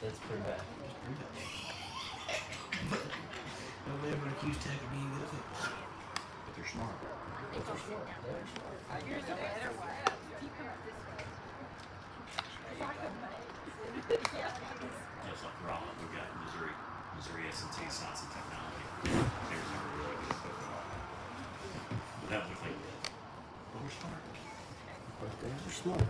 That's pretty bad. Nobody ever accused Tech of being good at football. But they're smart. Just like Rollin, we've got Missouri S&T Science and Technology. They were never really good at football. But that was the thing. But we're smart. But they're smart.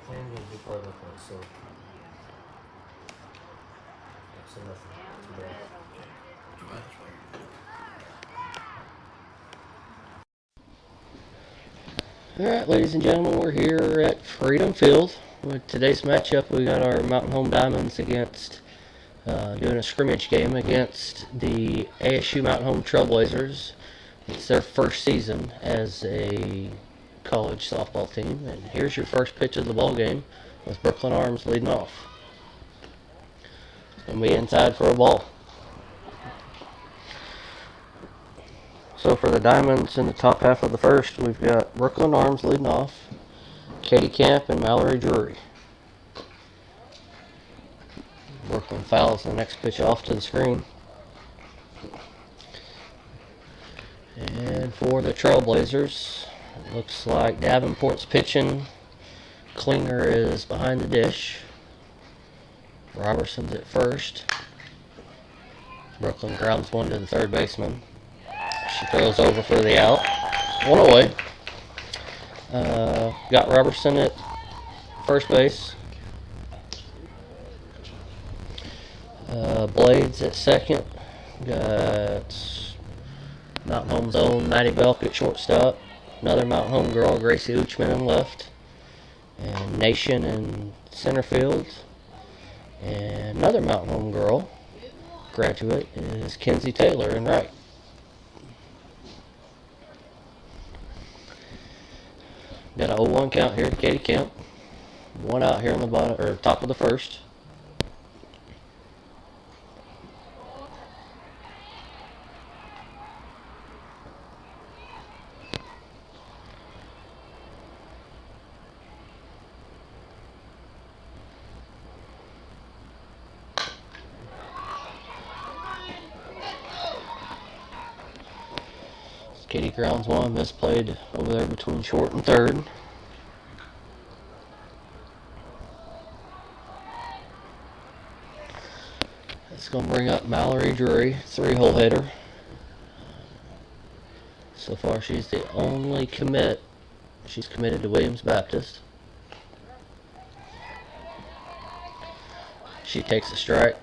Playing will be part of it, so nothing. Too bad. Alright, ladies and gentlemen, we're here at Freedom Field. With today's matchup, we got our Mountain Home Diamonds against doing a scrimmage game against the ASU Mountain Home Trailblazers. It's their first season as a college softball team. And here's your first pitch of the ball game with Brooklyn Arms leading off. It's going to be inside for a ball. So for the Diamonds in the top half of the first, we've got Brooklyn Arms leading off, Katie Camp and Mallory Drury. Brooklyn fouls the next pitch off to the screen. And for the Trailblazers, it looks like Davenport's pitching. Klinger is behind the dish. Robertson's at first. Brooklyn grounds one to the third baseman. She throws over for the out. One away. Got Robertson at first base. Blades at second. Got Mountain Home's own Maddie Belk at shortstop. Another Mountain Home girl, Gracie Uchman, in left. And Nation in center field. And another Mountain Home girl, graduate, is Kenzie Taylor in right. Got an 0-1 count here to Katie Kemp. One out here on the bottom or top of the first. Katie grounds one, misplayed over there between short and third. That's going to bring up Mallory Drury, 3-hole hitter. So far, she's the only commit. She's committed to Williams Baptist. She takes a strike.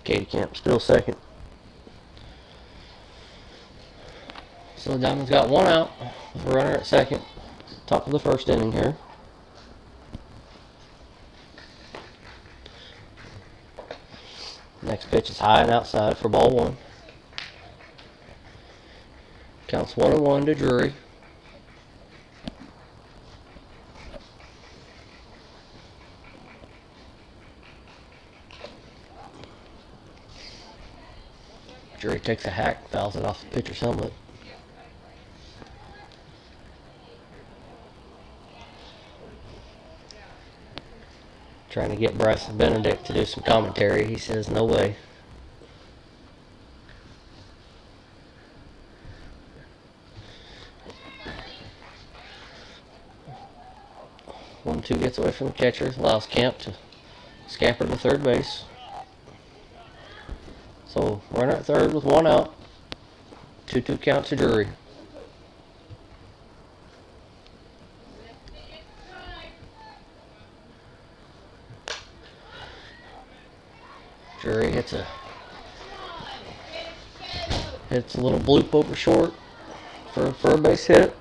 Katie Camp still second. So the Diamonds got one out with a runner at second. Top of the first inning here. Next pitch is high and outside for ball one. Counts 1-1 to Drury. Drury takes a hack, fouls it off the pitcher's helmet. Trying to get Grayson Benedict to do some commentary. He says, no way. One, two gets away from the catcher, allows Camp to scamper to third base. So runner at third with one out. 2-2 count to Drury. Drury hits a little bloop over short for a base hit.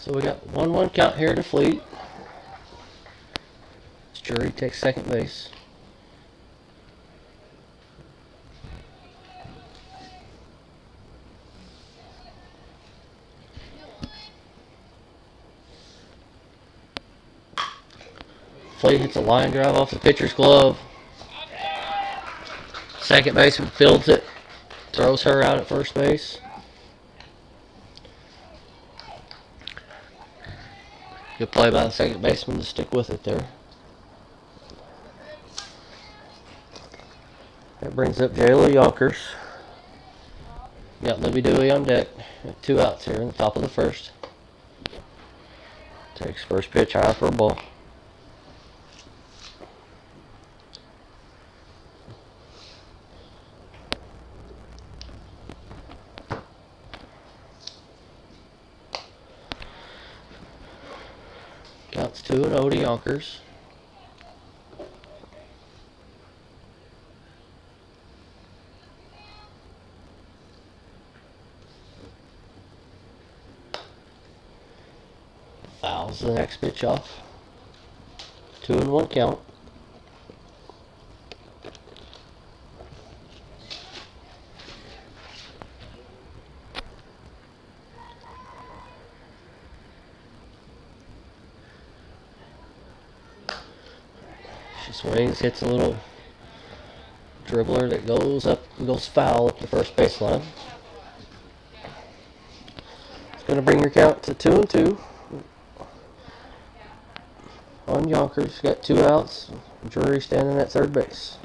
So we got 1-1 count here to Fleet. Drury takes second base. Fleet hits a line drive off the pitcher's glove. Second baseman fields it, throws her out at first base. Good play by the second baseman to stick with it there. That brings up Jayla Yonkers. Got Libby Dewey on deck. Got 2 outs here in the top of the first. Takes first pitch high for a ball. Counts 2-0 to Yonkers. Fouls the next pitch off. 2-1 count. She swings, hits a little dribbler that goes foul up the first baseline. It's going to bring your count to 2-2. On Yonkers, got 2 outs. Drury standing at third base.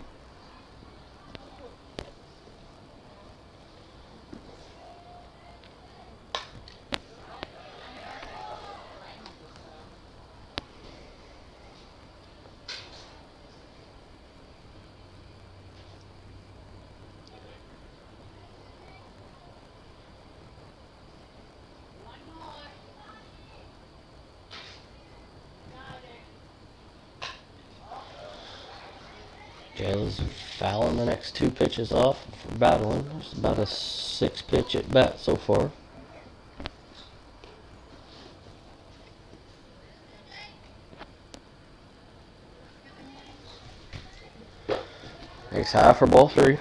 Jayla's fouling the next 2 pitches off for battling. It's about a 6 pitch at bat so far. Takes high for ball 3.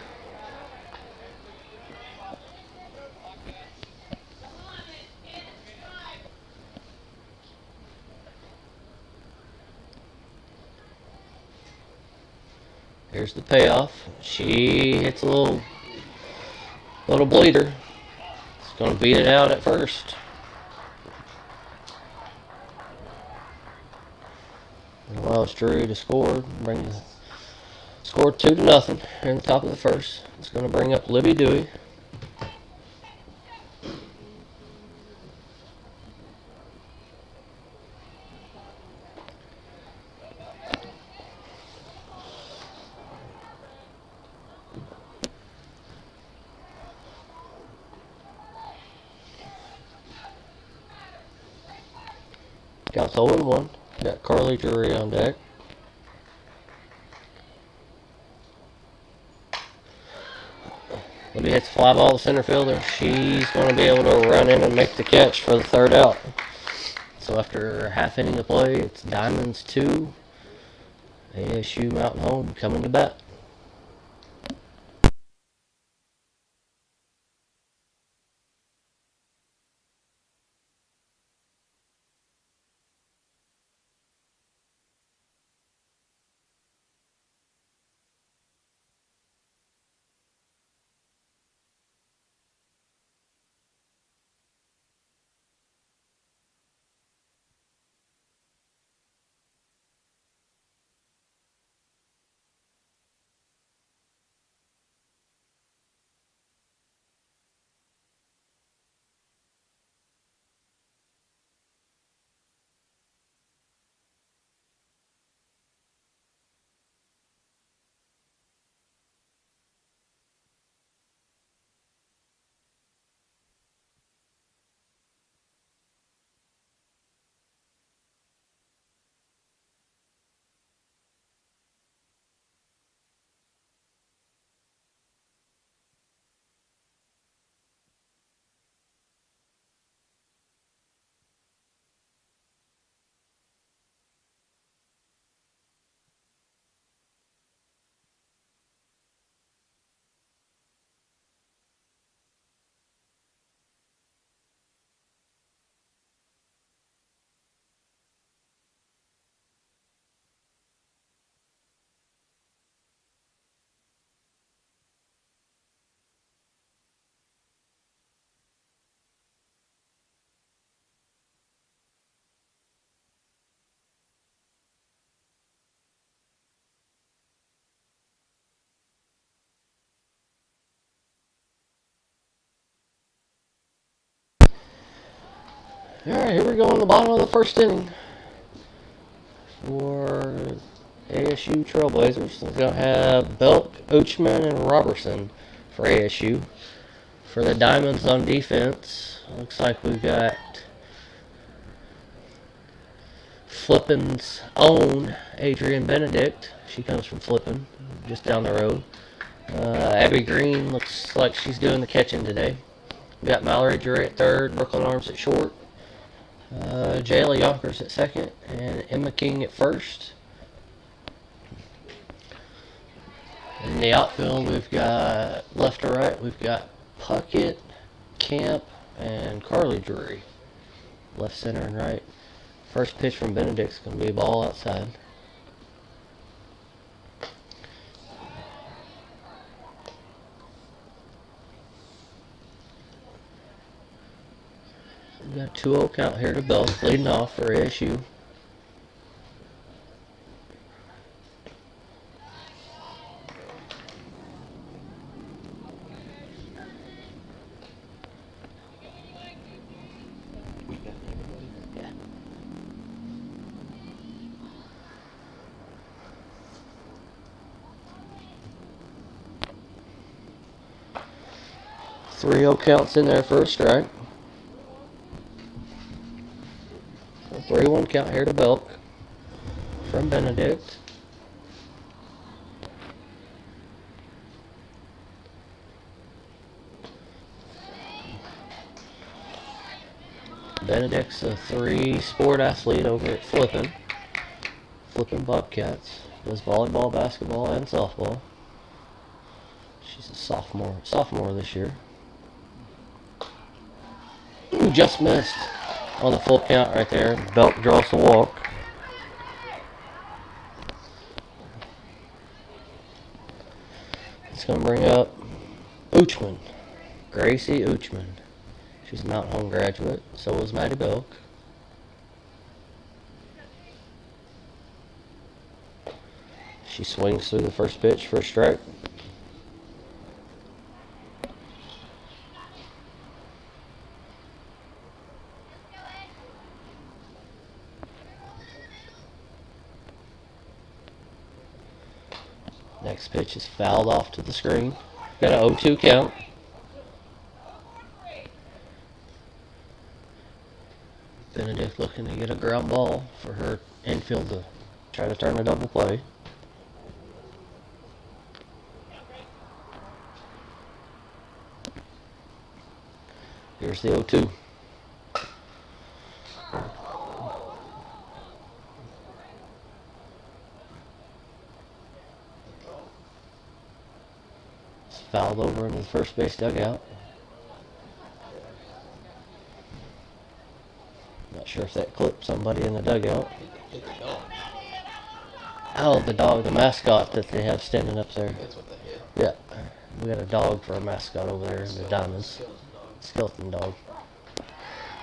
Here's the payoff. She hits a little bleeder. It's going to beat it out at first. And allows Drury to score. Scored 2-0 in the top of the first. It's going to bring up Libby Dewey. Counts 0-1. Got Carly Drury on deck. Libby hits a fly ball to center fielder. She's going to be able to run in and make the catch for the 3rd out. So after a half inning of play, it's Diamonds 2, ASU Mountain Home coming to bat. Alright, here we go in the bottom of the first inning for ASU Trailblazers. We're going to have Belk, Uchman, and Robertson for ASU. For the Diamonds on defense, looks like we've got Flippin's own Adrian Benedict. She comes from Flippin, just down the road. Abby Green looks like she's doing the catching today. We got Mallory Drury at third, Brooklyn Arms at short, Jayla Yonkers at second, and Emma King at first. In the outfield, we've got left to right, we've got Puckett, Camp, and Carly Drury. Left, center, and right. First pitch from Benedict's going to be a ball outside. We've got a 2-0 count here to Belk, leading off for ASU. Yeah. 3-0 counts in there for a strike. 3-1 count here to Belk from Benedict. Benedict's a 3-sport athlete over at Flippin Bobcats. Does volleyball, basketball, and softball. She's a sophomore this year. Ooh, just missed on the full count right there. Belk draws the walk. It's going to bring up Uchman, Gracie Uchman. She's a Mountain Home graduate. So was Maddie Belk. She swings through the first pitch for a strike. Next pitch is fouled off to the screen. Got an 0-2 count. Benedict looking to get a ground ball for her infield to try to turn a double play. Here's the 0-2. It's fouled over into the first base dugout. Not sure if that clipped somebody in the dugout. Oh, the dog, the mascot that they have standing up there. That's what they hit. Yeah, we got a dog for a mascot over there in the Diamonds. Skeleton dog.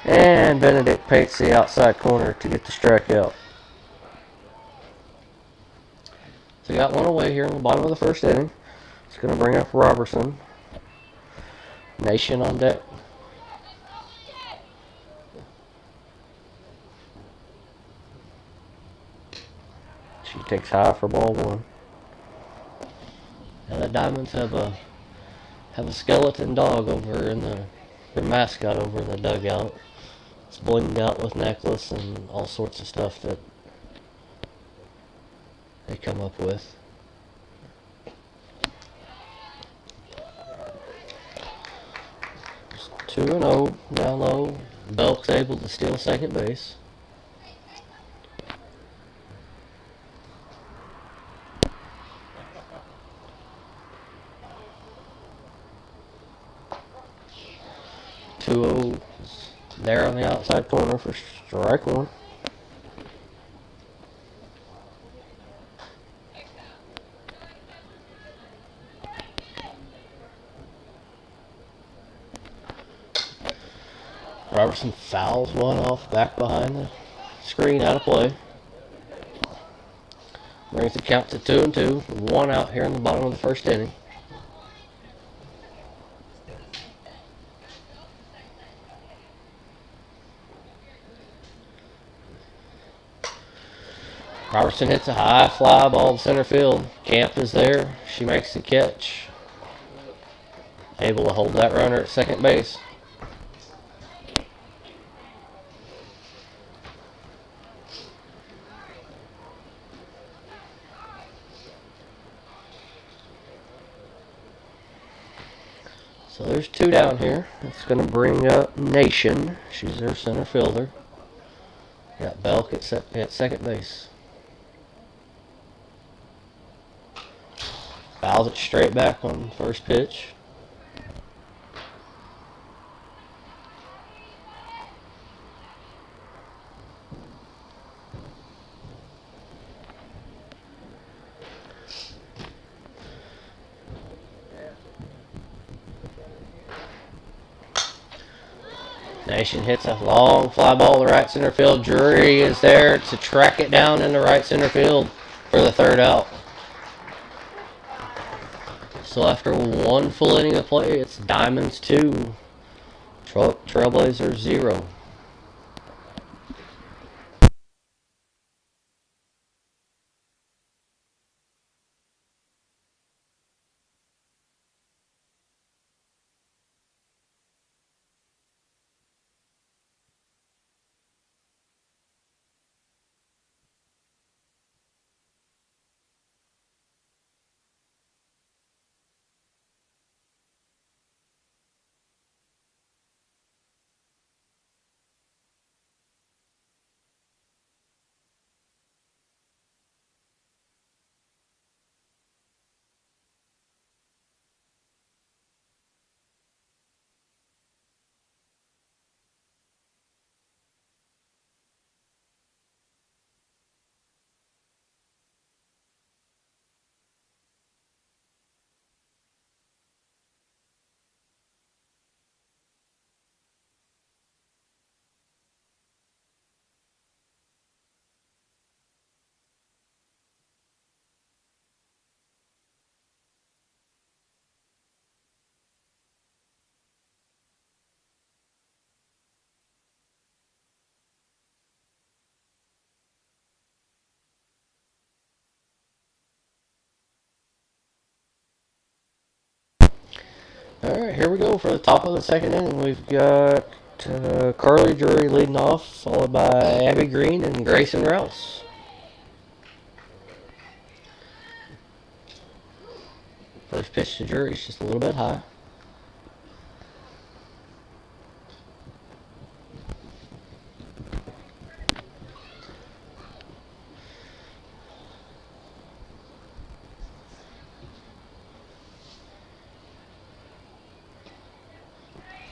And Benedict paints the outside corner to get the strikeout. So we got one away here in the bottom of the first inning. It's going to bring up Robertson. Nation on deck. She takes high for ball one. Now the Diamonds have a skeleton dog over in their mascot over in the dugout. It's blinged out with necklace and all sorts of stuff that they come up with. It's 2-0 down low. Belk's able to steal second base. There on the outside corner for strike one. Robertson fouls one off back behind the screen, out of play. Brings the count to 2-2. One out here in the bottom of the first inning. Robertson hits a high fly ball to center field. Camp is there. She makes the catch. Able to hold that runner at second base. So there's two down here. It's going to bring up Nation. She's their center fielder. Got Belk at second base. Fouls it straight back on first pitch. Nation hits a long fly ball to right center field. Drury is there to track it down in the right center field for the third out. So after one full inning of play, it's Diamonds 2, Trailblazers 0. Alright, here we go for the top of the second inning. We've got Carly Drury leading off, followed by Abby Green and Grayson Rouse. First pitch to Drury is just a little bit high.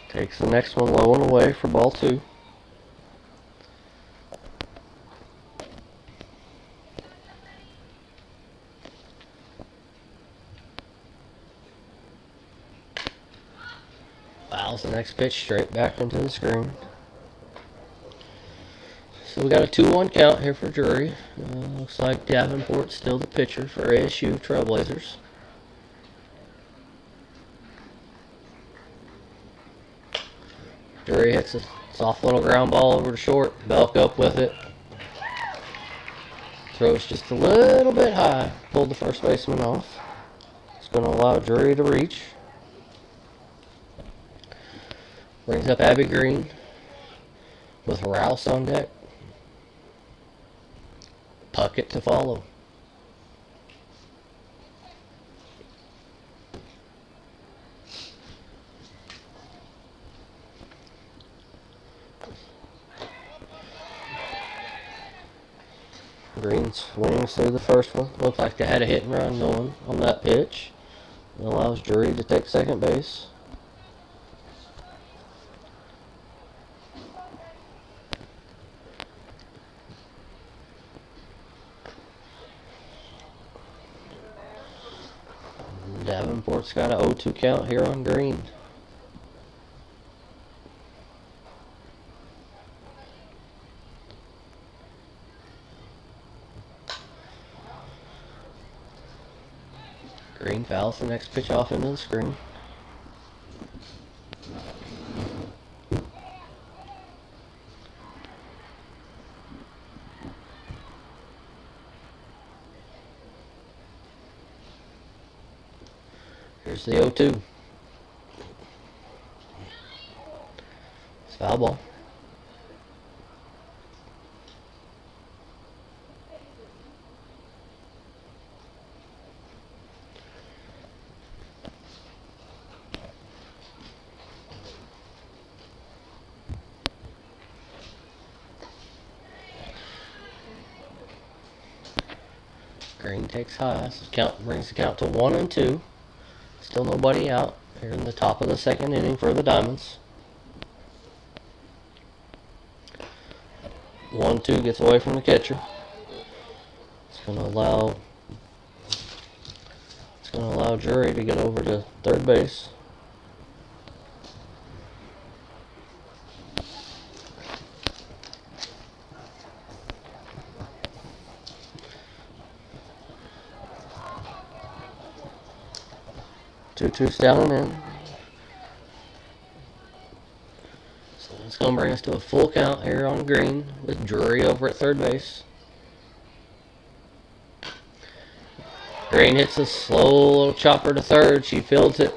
Takes the next one low and away for ball 2. Fouls the next pitch straight back into the screen. So we got a 2-1 count here for Drury. Looks like Davenport's still the pitcher for ASU Trailblazers. Drury hits a soft little ground ball over to short. Belk up with it. Throws just a little bit high. Pulled the first baseman off. It's going to allow Drury to reach. Brings up Abby Green with Rouse on deck. Puckett to follow. Green swings through the first one. Looked like they had a hit and run going on that pitch. It allows Drury to take second base. Davenport's got an 0-2 count here on Green. Green fouls the next pitch off into the screen. There's the 0-2. It's foul ball. Green takes high. So brings the count to 1-2. Still nobody out. Here in the top of the second inning for the Diamonds. 1-2 gets away from the catcher. It's going to allow Drury to get over to third base. Two-two's down and in. So it's going to bring us to a full count here on Green with Drury over at third base. Green hits a slow little chopper to third. She fields it.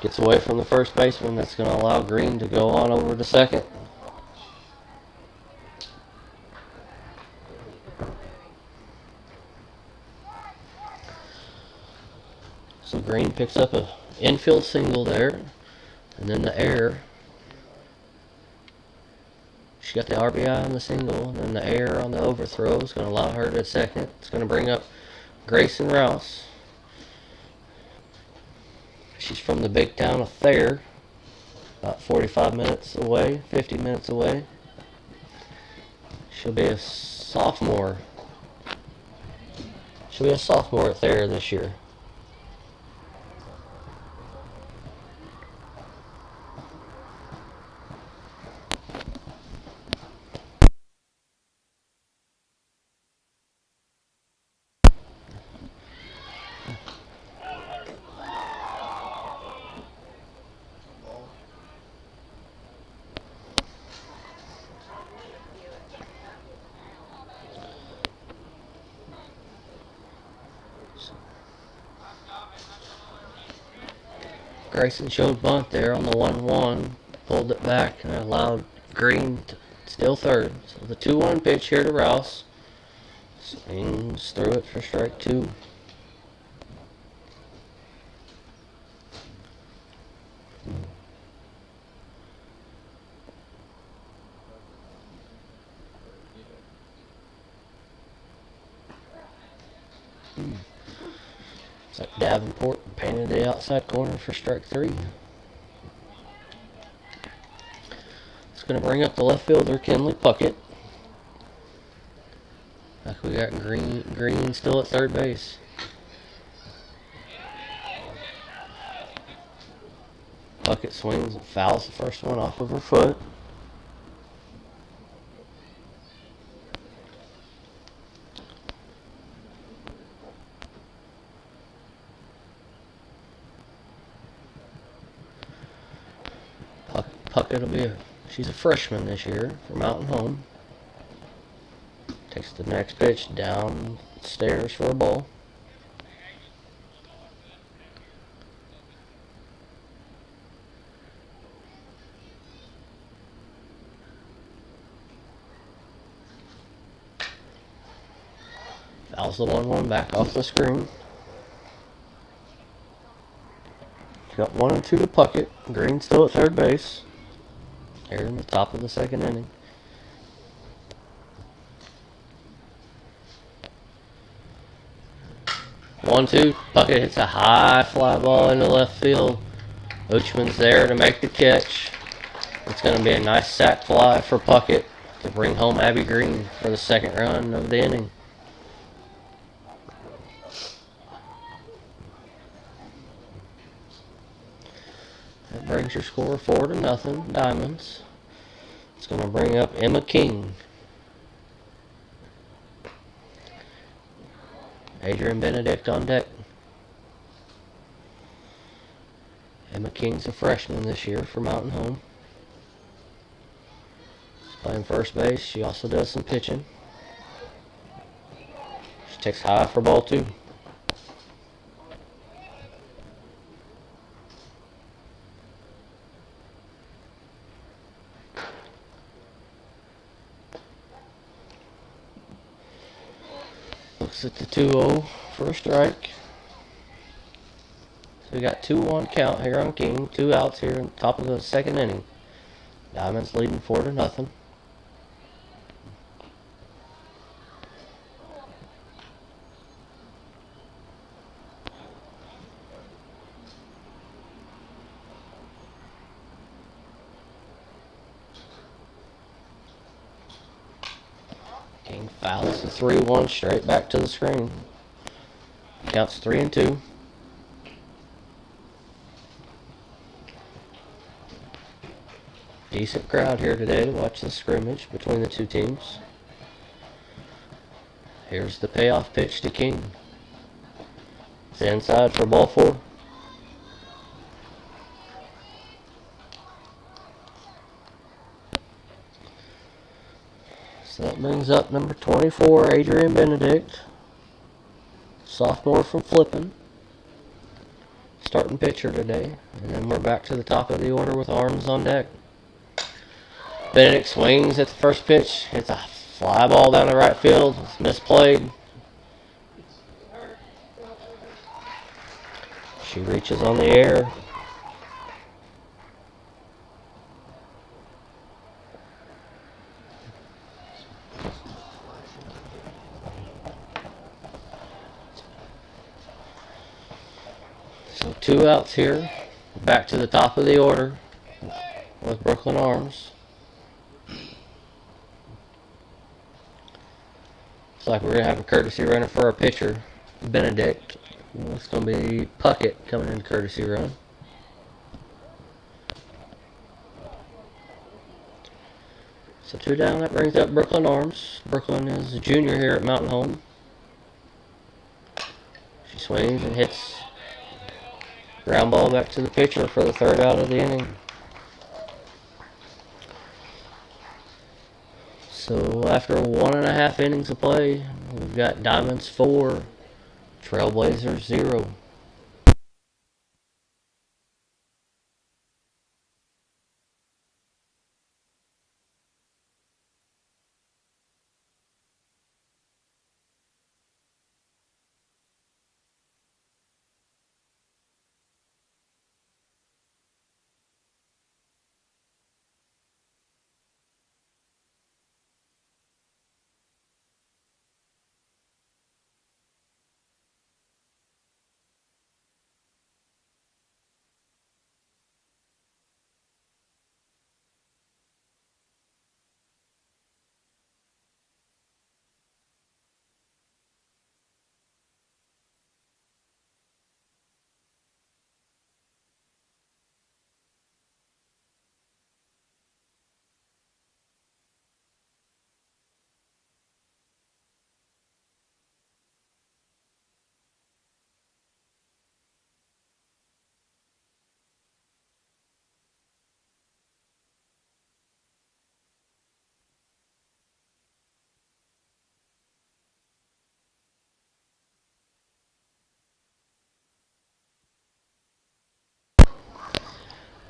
Gets away from the first baseman. That's going to allow Green to go on over to second. So Green picks up a infield single there, and then the error. She got the RBI on the single, and then the error on the overthrow is going to allow her to second. It's going to bring up Grayson Rouse. She's from the big town of Thayer, about 45 minutes away, 50 minutes away. She'll be a sophomore. She'll be a sophomore at Thayer this year. Grayson showed bunt there on the 1-1, pulled it back, and allowed Green to steal third. So the 2-1 pitch here to Rouse. Swings through it for strike two. It's like Davenport painted the outside corner for strike three. It's going to bring up the left fielder, Kenley Puckett. Like we got Green still at third base. Puckett swings and fouls the first one off of her foot. Puckett she's a freshman this year for Mountain Home. Takes the next pitch downstairs for a ball. Fouls the 1-1 back off the screen. Got 1-2 to Puckett. Green still at third base. Here in the top of the second inning. One-two. Puckett hits a high fly ball into left field. Uchman's there to make the catch. It's going to be a nice sac fly for Puckett to bring home Abby Green for the second run of the inning. That brings your score 4-0, Diamonds. It's going to bring up Emma King. Adrian Benedict on deck. Emma King's a freshman this year for Mountain Home. She's playing first base. She also does some pitching. She takes high for ball two. Looks at the 2-0 for a strike. So we got 2-1 count here on King. 2 outs here on top of the second inning. Diamonds leading 4-0. King fouls the 3-1 straight back to the screen. Counts 3-2. Decent crowd here today to watch the scrimmage between the two teams. Here's the payoff pitch to King. It's inside for ball 4. So that brings up number 24, Adrian Benedict. Sophomore from Flippin. Starting pitcher today. And then we're back to the top of the order with arms on deck. Benedict swings at the first pitch. It's a fly ball down the right field. It's misplayed. She reaches on the air. So 2 outs here. Back to the top of the order with Brooklyn Arms. Looks like we're going to have a courtesy runner for our pitcher, Benedict. It's going to be Puckett coming in courtesy run. So 2 down, that brings up Brooklyn Arms. Brooklyn is a junior here at Mountain Home. She swings and hits ground ball back to the pitcher for the 3rd out of the inning. So after 1.5 innings of play, we've got Diamonds 4, Trailblazers 0.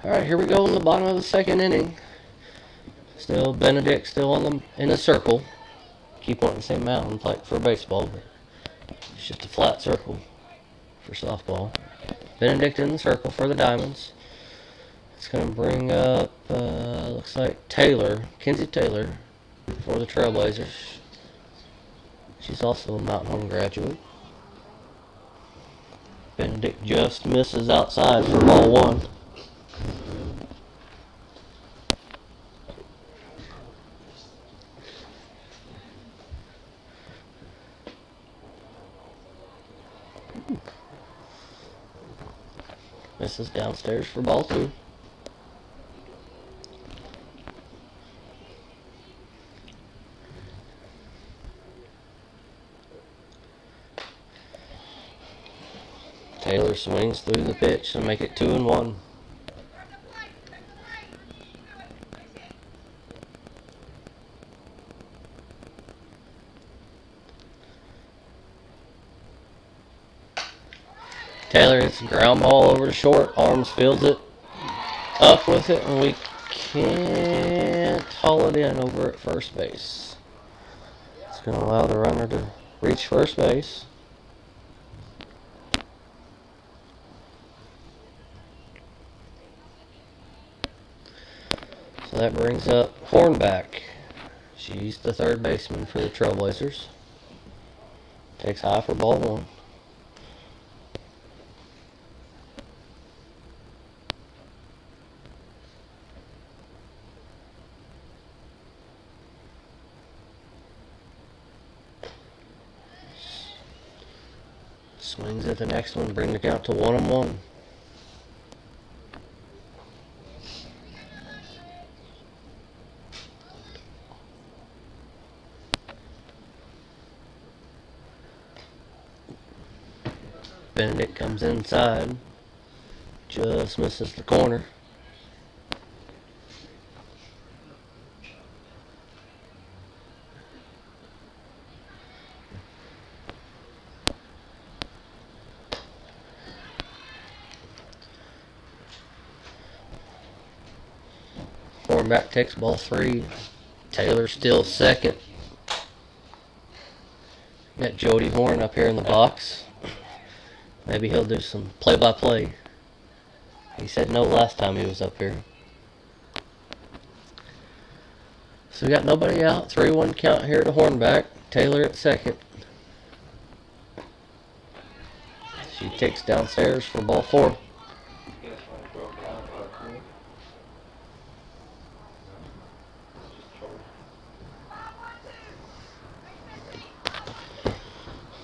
Alright, here we go in the bottom of the 2nd inning. Still Benedict still in the circle. Keep wanting to say mountain like for baseball, but it's just a flat circle for softball. Benedict in the circle for the Diamonds. It's going to bring up, looks like Kenzie Taylor for the Trailblazers. She's also a Mountain Home graduate. Benedict just misses outside for ball 1. Misses downstairs for ball 2. Taylor swings through the pitch to make it 2-1. Taylor hits a ground ball over to short. Arms fields it up with it, and we can't haul it in over at first base. It's going to allow the runner to reach first base. So that brings up Hornback. She's the third baseman for the Trailblazers. Takes high for ball one. Swings at the next one, bring the count to 1-1. Benedict comes inside, just misses the corner. Hornback takes ball three. Taylor still second. Got Jody Horn up here in the box. Maybe he'll do some play-by-play. He said no last time he was up here. So we got nobody out. 3-1 count here to Hornback. Taylor at second. She takes downstairs for ball four.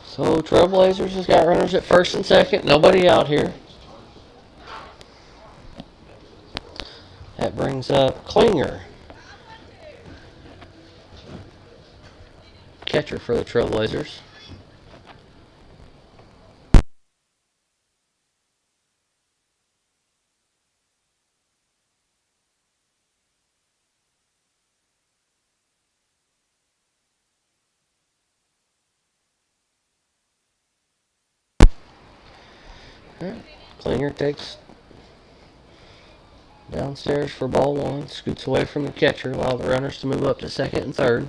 So Trailblazers has got runners at first and second. Nobody out here. That brings up Klinger. Catcher for the Trailblazers. Klinger takes downstairs for ball one. Scoots away from the catcher, allow the runners to move up to second and third.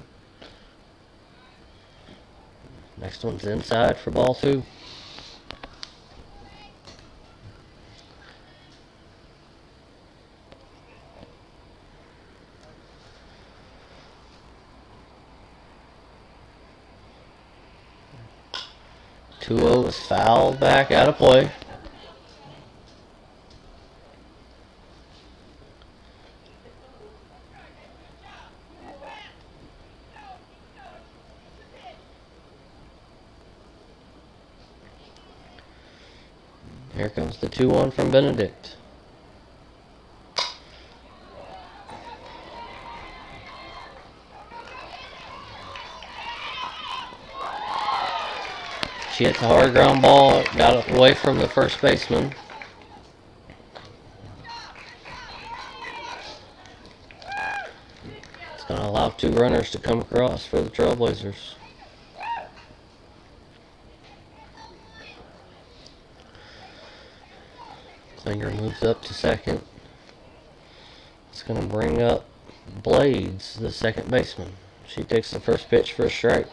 Next one's inside for ball two. Two-0 is fouled back out of play. Here comes the 2-1 from Benedict. She hits a hard ground ball, got away from the first baseman. It's going to allow two runners to come across for the Trailblazers. Klinger moves up to second. It's going to bring up Blades, the second baseman. She takes the first pitch for a strike.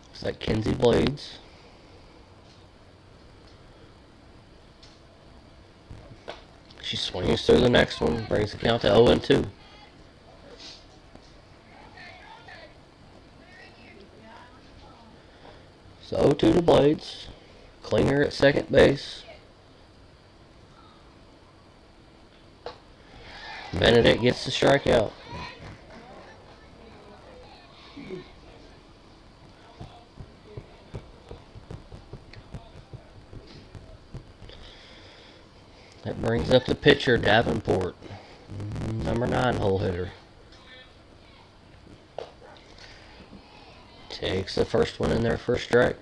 Looks like Kenzie Blades. She swings through the next one, brings the count to 0-2. So 0-2 to Blades. Klinger at second base. Benedict gets the strikeout. That brings up the pitcher, Davenport, number 9 hole hitter. Takes the first one in there for a strike.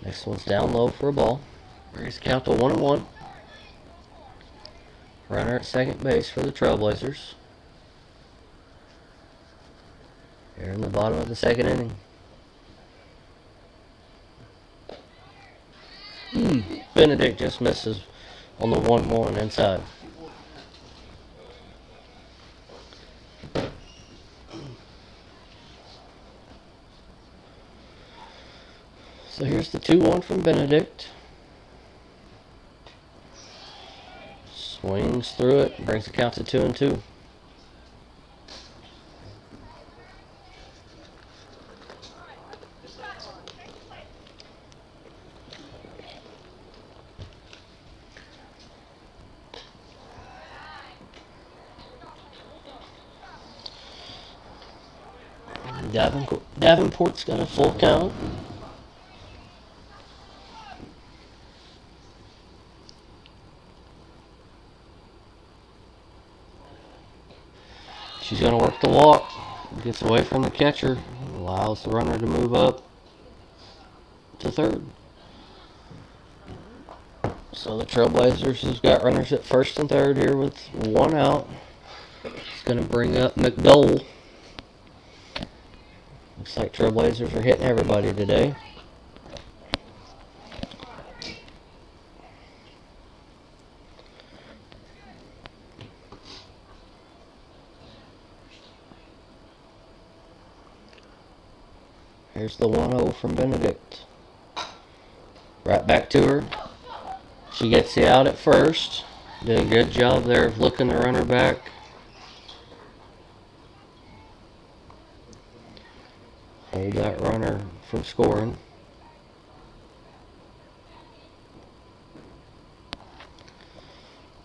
Next one's down low for a ball. Brings the count to 1-1. Runner at second base for the Trailblazers. Here in the bottom of the second inning. Benedict just misses on the 1-1 inside. So here's the 2-1 from Benedict. Swings through it, brings the count to 2-2. Davenport's got a full count. She's going to work the walk. Gets away from the catcher. Allows the runner to move up to third. So the Trailblazers has got runners at first and third here with 1 out. It's going to bring up McDowell. Looks like Trailblazers are hitting everybody today. Here's the 1-0 from Benedict. Right back to her. She gets the out at first. Did a good job there of looking the runner back. Hold that runner from scoring.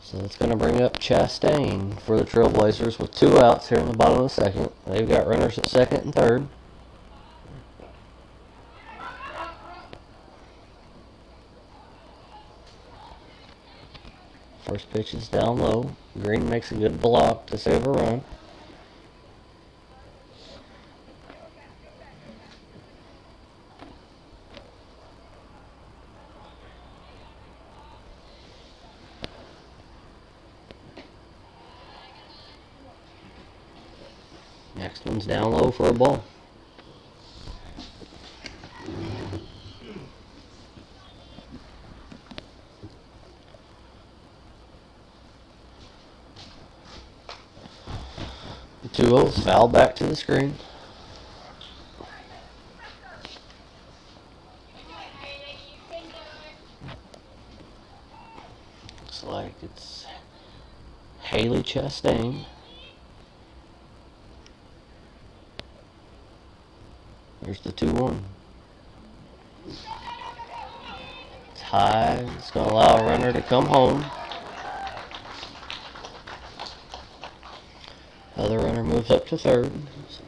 So that's going to bring up Chastain for the Trailblazers with 2 outs here in the bottom of the second. They've got runners at second and third. First pitch is down low. Green makes a good block to save a run. Next one's down low for a ball. The 2-0's fouled back to the screen. Looks like it's Haley Chastain. Here's the 2-1. It's high. It's going to allow a runner to come home. Other runner moves up to third.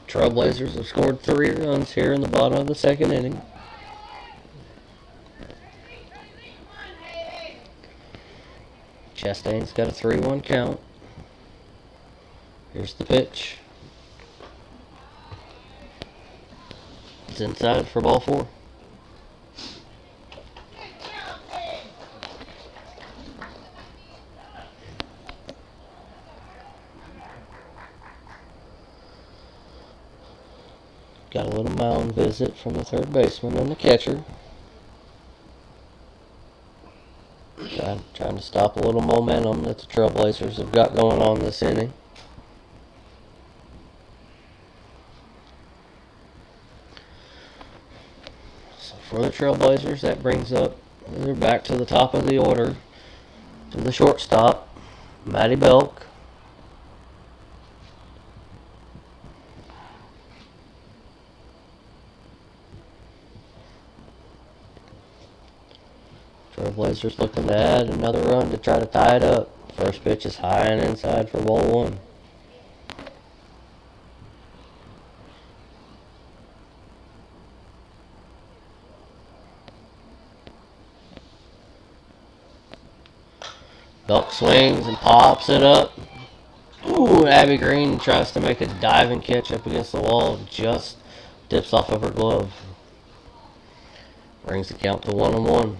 Trailblazers have scored 3 runs here in the bottom of the second inning. Chastain's got a 3-1 count. Here's the pitch. It's inside for ball 4. Got a little mound visit from the third baseman and the catcher. Trying to stop a little momentum that the Trailblazers have got going on this inning. So for the Trailblazers, that brings up, they're back to the top of the order, to the shortstop, Maddie Belk. Trailblazers looking to add another run to try to tie it up. First pitch is high and inside for ball 1. Belk swings and pops it up. Ooh, Abby Green tries to make a diving catch up against the wall. Just dips off of her glove. Brings the count to 1-1.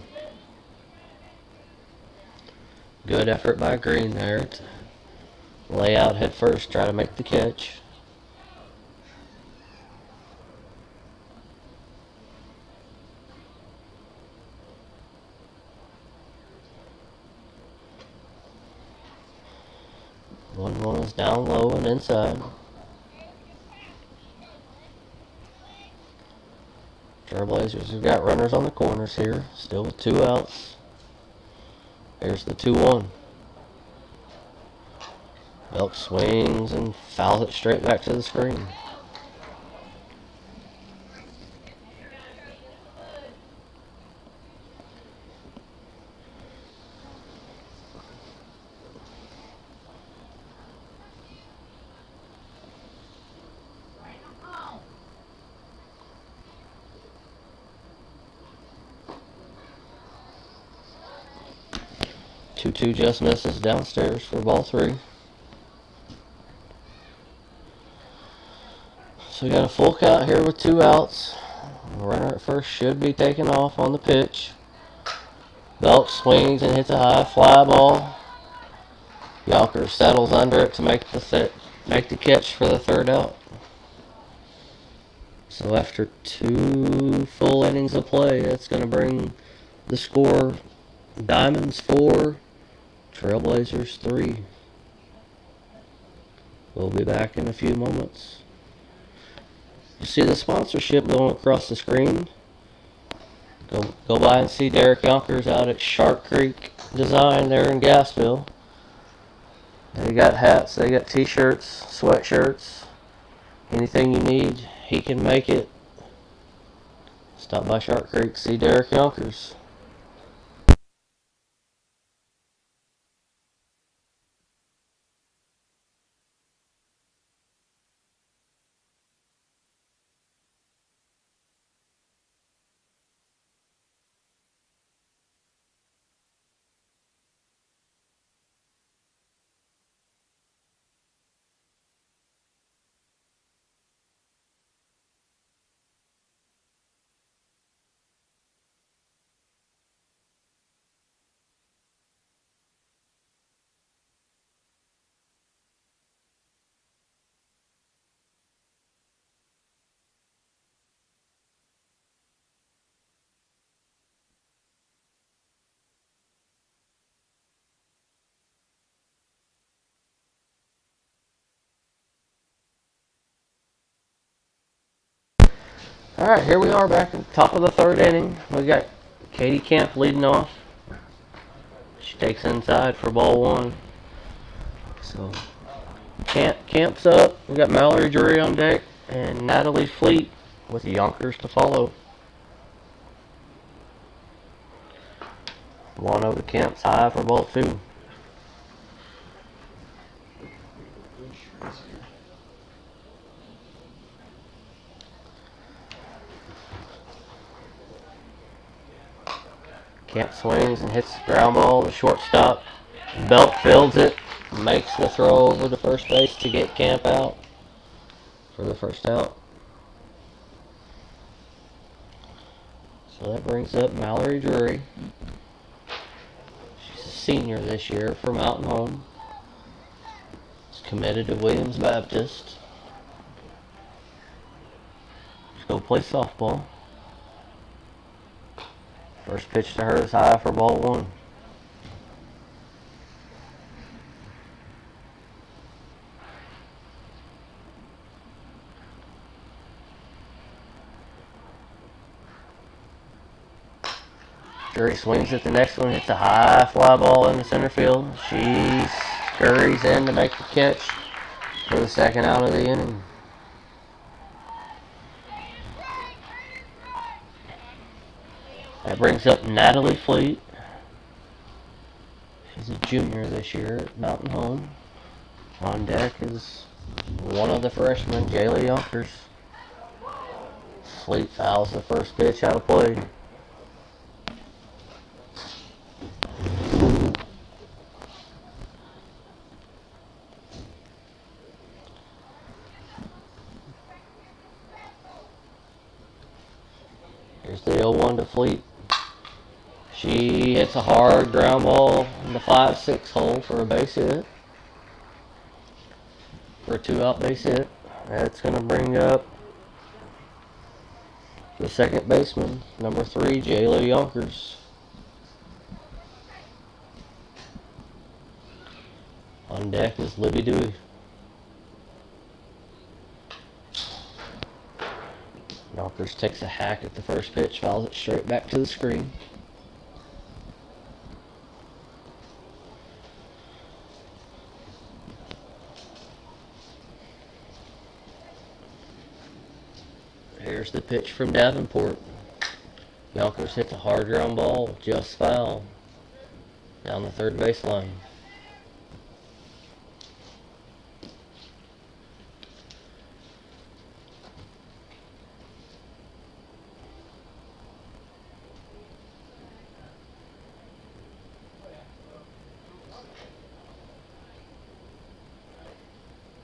Good effort by Green there to lay out head first, try to make the catch. one is down low and inside. Trailblazers have got runners on the corners here, still with 2 outs. Here's the 2-1. Belk swings and fouls it straight back to the screen. Two just misses downstairs for ball 3. So we got a full count here with 2 outs. The runner at first should be taken off on the pitch. Belk swings and hits a high fly ball. Yonkers settles under it to make the catch for the 3rd out. So after 2 full innings of play, that's going to bring the score Diamonds 4, Trailblazers 3. We'll be back in a few moments. You see the sponsorship going across the screen. Go by and see Derek Yonkers out at Shark Creek Design there in Gassville. They got hats, they got t-shirts, sweatshirts, anything you need, he can make it. Stop by Shark Creek, see Derek Yonkers. Alright, here we are back at the top of the 3rd inning. We got Katie Kemp leading off. She takes inside for ball 1. So Kemp's up. We got Mallory Drury on deck and Natalie Fleet with the Yonkers to follow. 1-0 to Kemp's high for ball 2. Kemp swings and hits the ground ball to shortstop. Belk fields it, makes the throw over to first base to get Kemp out for the 1st out. So that brings up Mallory Drury. She's a senior this year for Mountain Home. She's committed to Williams Baptist. Let's go play softball. First pitch to her is high for ball 1. Drury swings at the next one, hits a high fly ball in the center field. She scurries in to make the catch for the 2nd out of the inning. That brings up Natalie Fleet. She's a junior this year at Mountain Home. On deck is one of the freshmen, Jayla Yonkers. Fleet fouls the first pitch out of play. Here's the 0-1 to Fleet. She hits a hard ground ball in the 5-6 hole for a base hit. For a 2-out base hit. That's going to bring up the 2nd baseman, number 3, Jayla Yonkers. On On deck is Libby Dewey. Yonkers takes a hack at the first pitch, fouls it straight back to the screen. Here's the pitch from Davenport. Yonkers hits a hard ground ball, just foul, down the third baseline.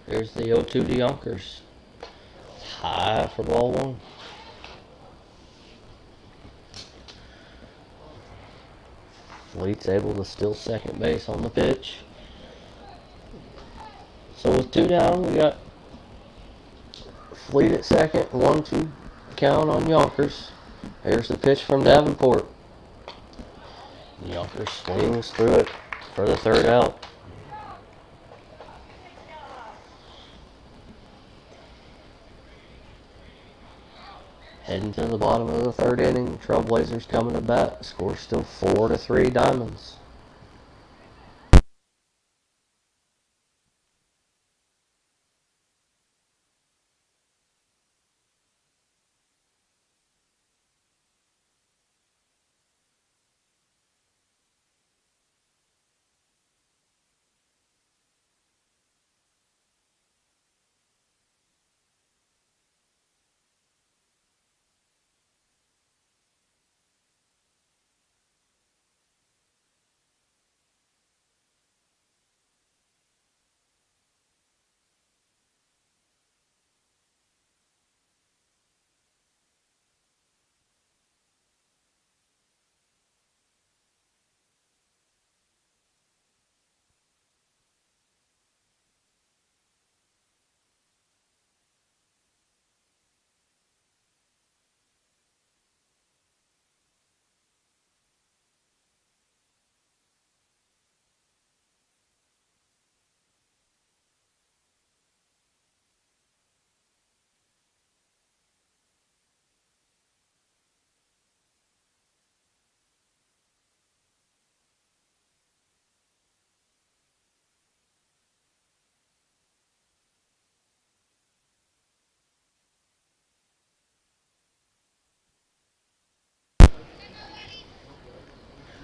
Here's the 0-2 to Yonkers. High for ball one. Fleet's able to steal second base on the pitch. So with 2 down, we got Fleet at second, 1-2 count on Yonkers. Here's the pitch from Davenport. Yonkers swings through it for the third out. Heading to the bottom of the third inning, Trailblazers coming to bat. Score still 4-3 Diamonds.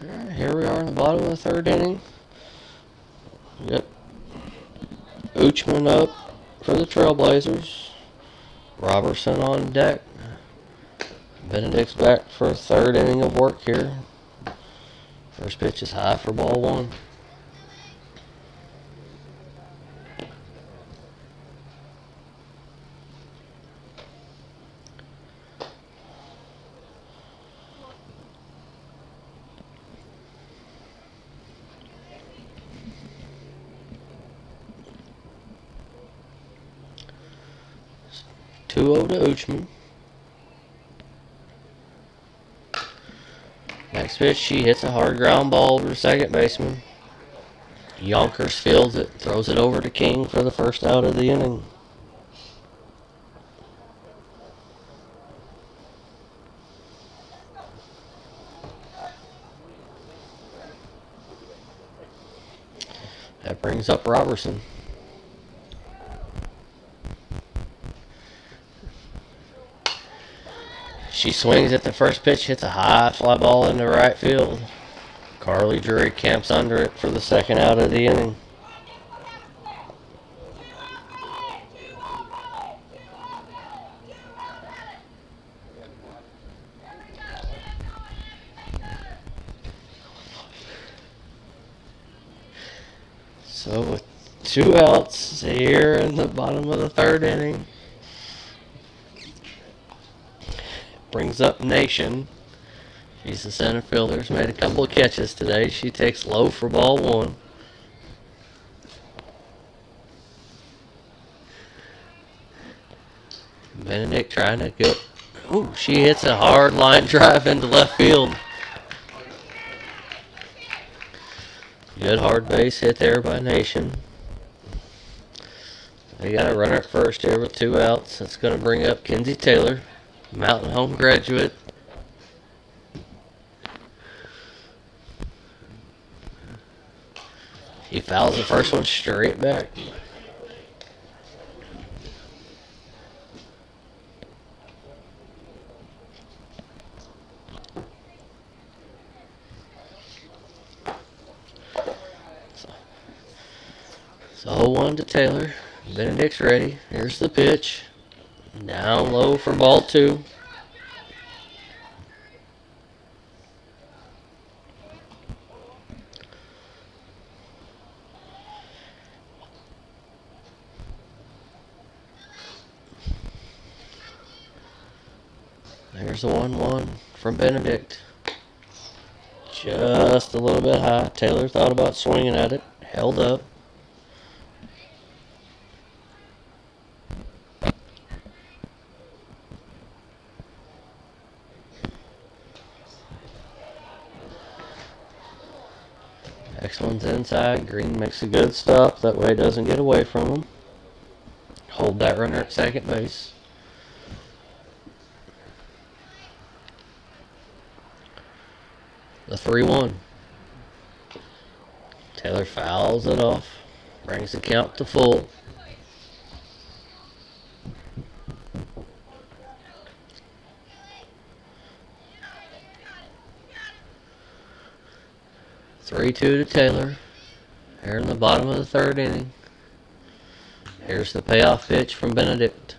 Alright, here we are in the bottom of the third inning. Yep. Uchman up for the Trailblazers. Robertson on deck. Benedict's back for a third inning of work here. First pitch is high for ball one. Two 0 to Uchman. Next pitch, she hits a hard ground ball over to second baseman. Yonkers fields it, throws it over to King for the first out of the inning. That brings up Robertson. She swings at the first pitch, hits a high fly ball into right field. Mallory Drury camps under it for the second out of the inning. So with 2 outs here in the bottom of the third inning, brings up Nation. She's the center fielder. She's made a couple of catches today. She takes low for ball one. Benedict trying to get. Ooh, she hits a hard line drive into left field. Good hard base hit there by Nation. They got a runner at first here with 2 outs. That's going to bring up Kenzie Taylor, Mountain Home graduate. He fouls the first one straight back. So 0-1 to Taylor. Benedict's ready. Here's the pitch. Down low for ball 2. There's the 1-1 from Benedict. Just a little bit high. Taylor thought about swinging at it. Held up. Next one's inside. Green makes a good stop. That way it doesn't get away from him. Hold that runner at second base. The 3-1. Taylor fouls it off. Brings the count to full. 3-2 to Taylor. Here in the bottom of the 3rd inning. Here's the payoff pitch from Benedict.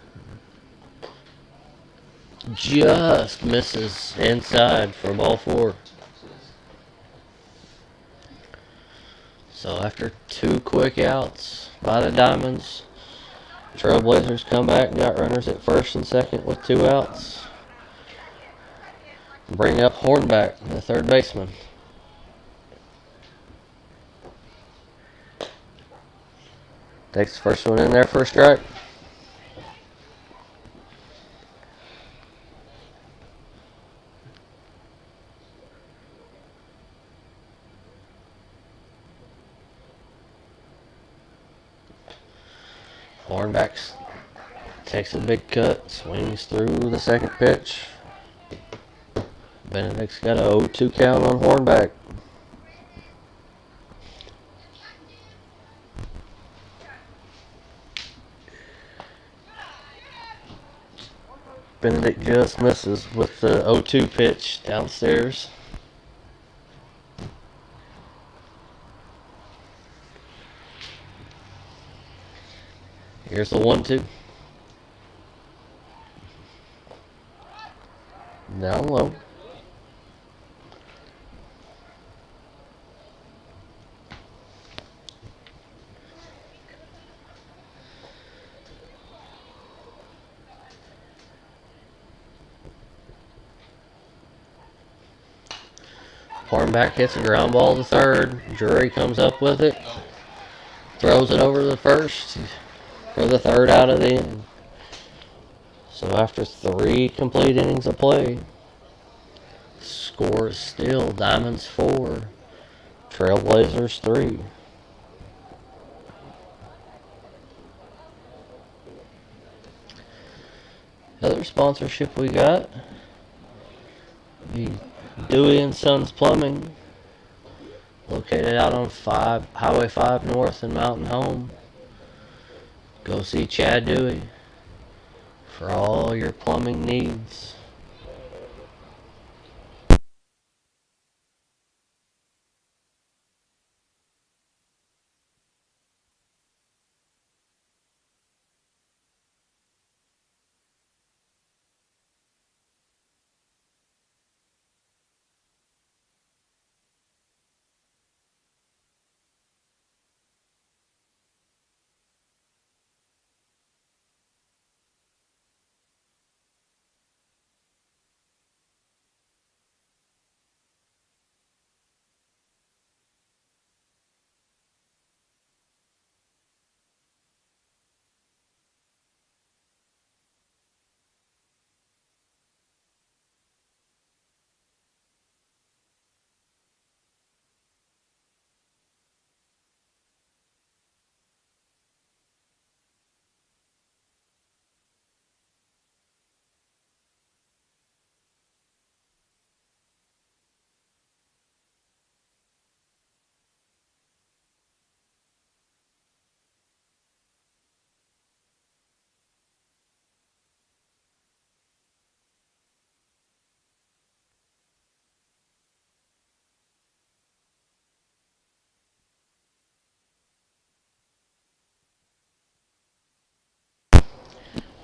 Just misses inside for ball 4. So after 2 quick outs by the Diamonds, Trailblazers come back and got runners at first and second with 2 outs. Bring up Hornback, the 3rd baseman. Takes the first one in there for a strike. Hornback takes a big cut, swings through the second pitch. Benedict's got a 0-2 count on Hornback. Benedict just misses with the 0-2 pitch downstairs. Here's the 1-2. Down low. Hornback hits a ground ball to 3rd. Drury comes up with it. Throws it over to the 1st for the 3rd out of the inning. So after 3 complete innings of play, score is still Diamonds 4, Trailblazers 3. Other sponsorship we got, the Dewey and Sons Plumbing, located out on Highway 5 North in Mountain Home. Go see Chad Dewey for all your plumbing needs.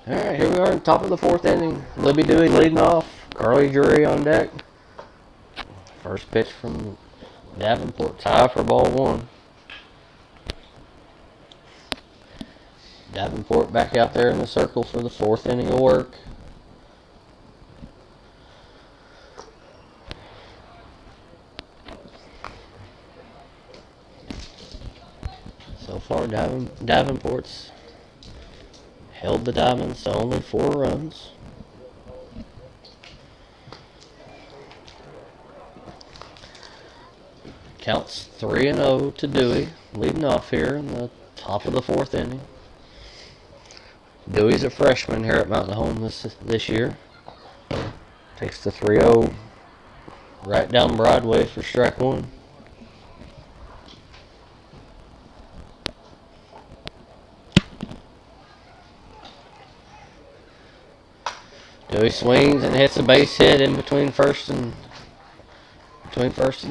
Alright, here we are, top of the fourth inning. Libby Dewey leading off. Carly Drury on deck. First pitch from Davenport, tie for ball one. Davenport back out there in the circle for the fourth inning of work. So far, Davenport's held the Diamonds to only 4 runs. Counts 3-0 to Dewey, leading off here in the top of the fourth inning. Dewey's a freshman here at Mountain Home this year. Takes the 3-0 right down Broadway for strike one. Dewey swings and hits a base hit in between first and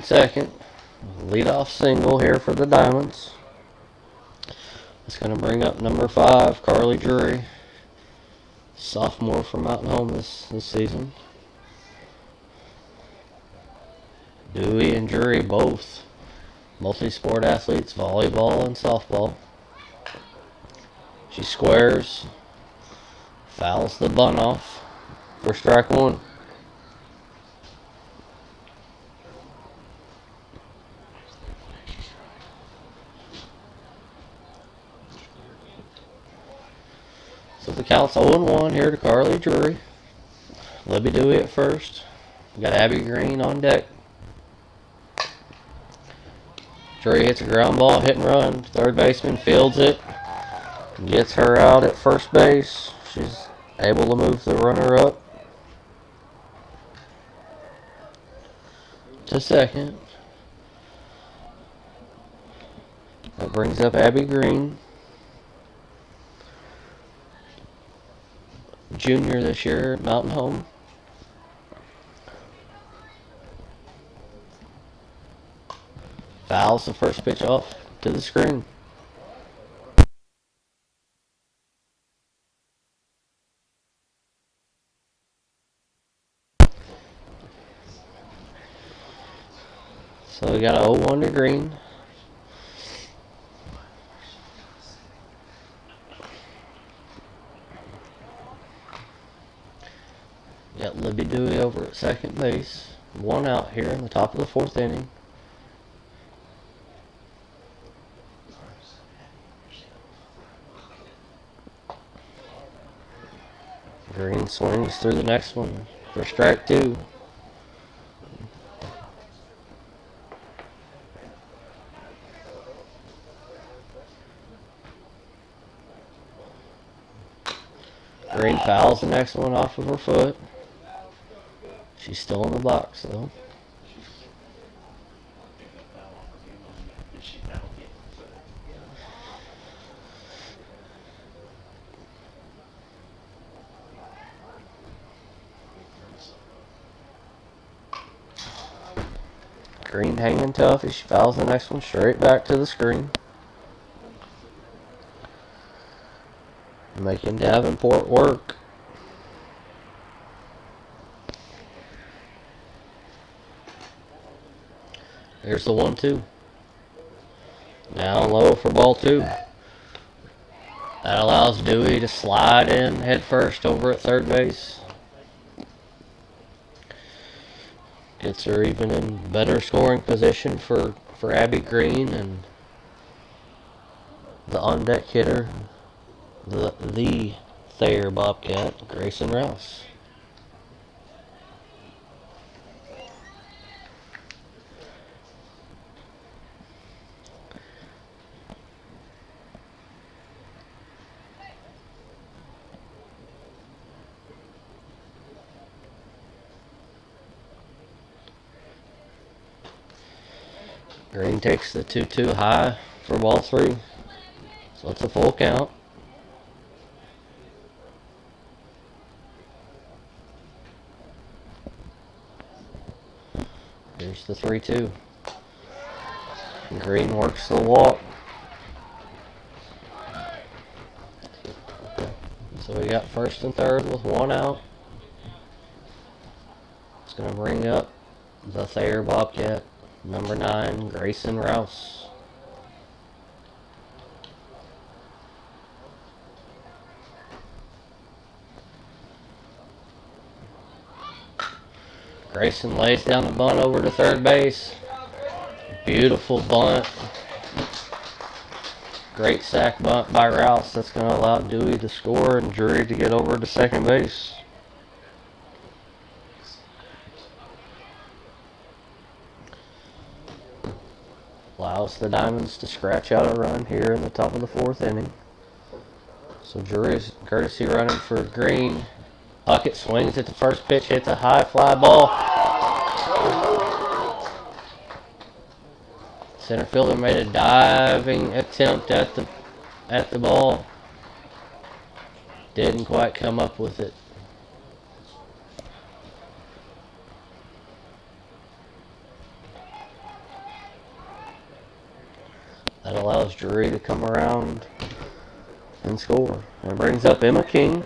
second. Leadoff single here for the Diamonds. It's going to bring up number 5, Carly Drury, sophomore from Mountain Home this season. Dewey and Drury both multi-sport athletes, volleyball and softball. She squares, fouls the bunt off for strike one. So the count's 0-1 here to Carly Drury. Libby Dewey at first. We got Abby Green on deck. Drury hits a ground ball, hit and run. Third baseman fields it. Gets her out at first base. She's able to move the runner up to second. That brings up Abby Green, junior this year at Mountain Home. Fouls the first pitch off to the screen. So we got a 0-1 to Green. Got Libby Dewey over at second base. 1 out here in the top of the fourth inning. Green swings through the next one for strike 2. Green fouls the next one off of her foot. She's still in the box though. Green hanging tough as she fouls the next one straight back to the screen. Making Davenport work. There's the 1-2. Down low for ball 2. That allows Dewey to slide in head first over at third base. Gets her even in better scoring position for Abby Green and the on-deck hitter, the Thayer Bobcat, Grayson Rouse. Green takes the 2-2 high for ball 3. So it's a full count. Here's the 3-2. Green works the walk. So we got first and third with one out. It's going to bring up the Thayer Bobcat, number 9, Grayson Rouse. Grayson lays down the bunt over to third base. Beautiful bunt. Great sack bunt by Rouse. That's going to allow Dewey to score and Drury to get over to second base. Allows the Diamonds to scratch out a run here in the top of the 4th inning. So Drury's courtesy running for Green. Puckett swings at the first pitch, hits a high fly ball. Center fielder made a diving attempt at the ball. Didn't quite come up with it. That allows Drury to come around and score. And brings up Emma King.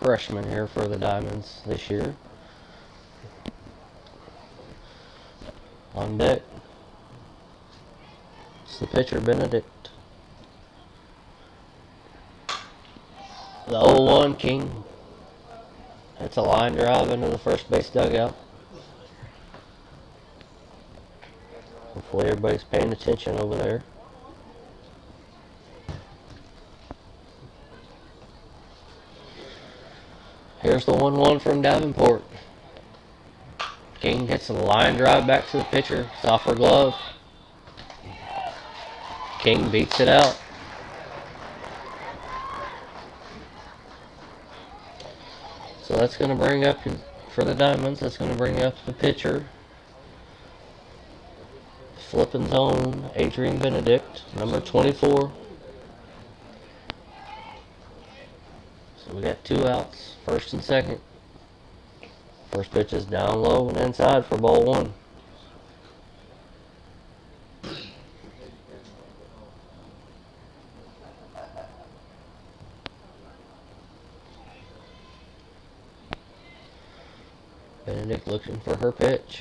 Freshman here for the Diamonds this year. On deck, it's the pitcher, Benedict. The 0-1 King. It's a line drive into the first base dugout. Hopefully everybody's paying attention over there. Here's the 1-1 from Davenport. King gets a line drive back to the pitcher. It's off her glove. King beats it out. So that's going to bring up, for the Diamonds, that's going to bring up the pitcher. Flipping zone, Adrian Benedict, number 24. So we got 2 outs, first and second. First pitch is down low and inside for ball 1. Benedict looking for her pitch.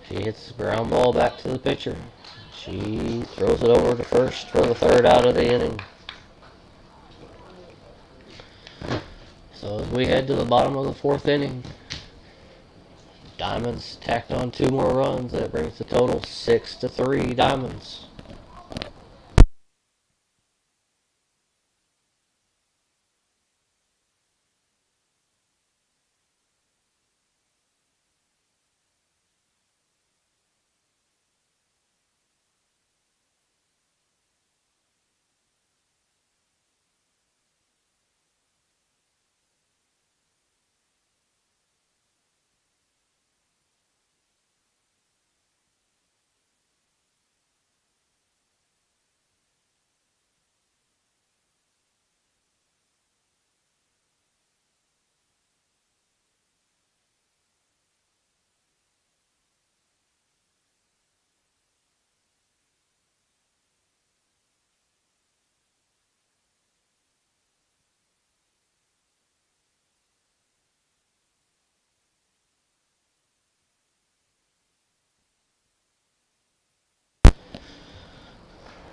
She hits the ground ball back to the pitcher. She throws it over to first for the 3rd out of the inning. So as we head to the bottom of the 4th inning, Diamonds tacked on 2 more runs. That brings the total 6-3 Diamonds.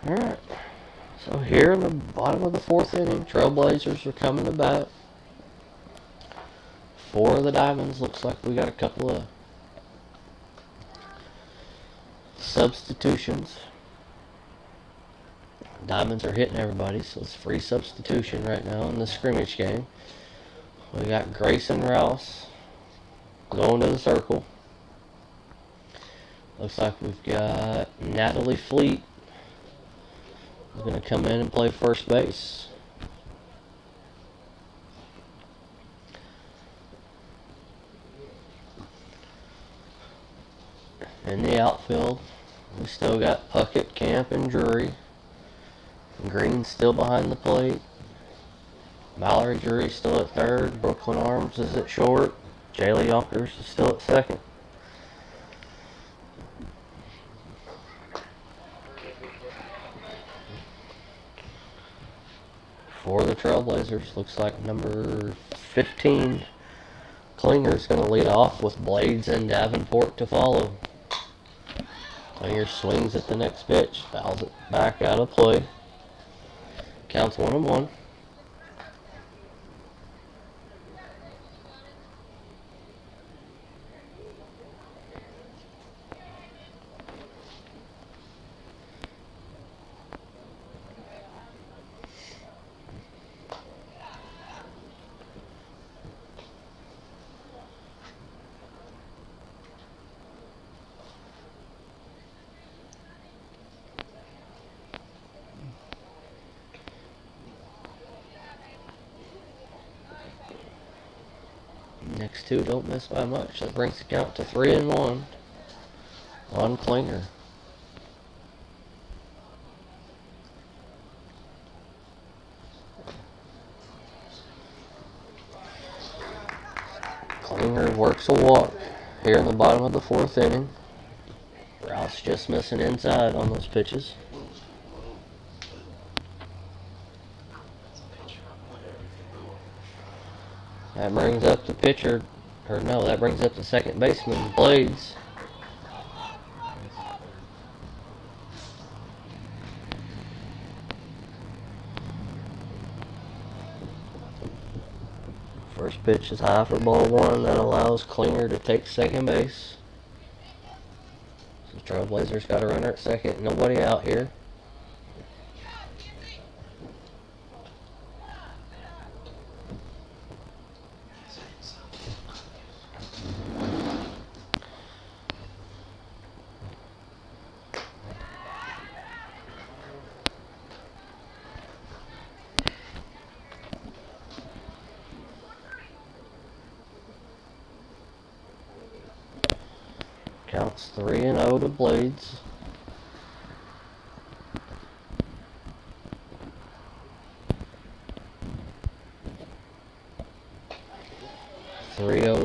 Alright, so here in the bottom of the 4th inning, Trailblazers are coming to bat. 4 of the Diamonds. Looks like we got a couple of substitutions. Diamonds are hitting everybody, so it's free substitution right now in the scrimmage game. We got Grayson Rouse going to the circle. Looks like we've got Natalie Fleet who's going to come in and play first base. In the outfield, we still got Puckett, Camp, and Drury. Green's still behind the plate. Mallory Drury still at third. Brooklyn Arms is at short. Jaylee Yonkers is still at second. for the Trailblazers. Looks like number 15, Klinger's going to lead off with Blades and Davenport to follow. Klinger swings at the next pitch, fouls it back out of play. Counts 1-1. Next two don't miss by much. That brings the count to 3-1 on Klinger. Klinger works a walk here in the bottom of the 4th inning. Rouse just missing inside on those pitches. That brings up the pitcher, or no, that brings up the second baseman, Blades. First pitch is high for ball 1. That allows Klinger to take second base. So Trailblazers got a runner at second. Nobody out here. Counts 3-0 to Blades.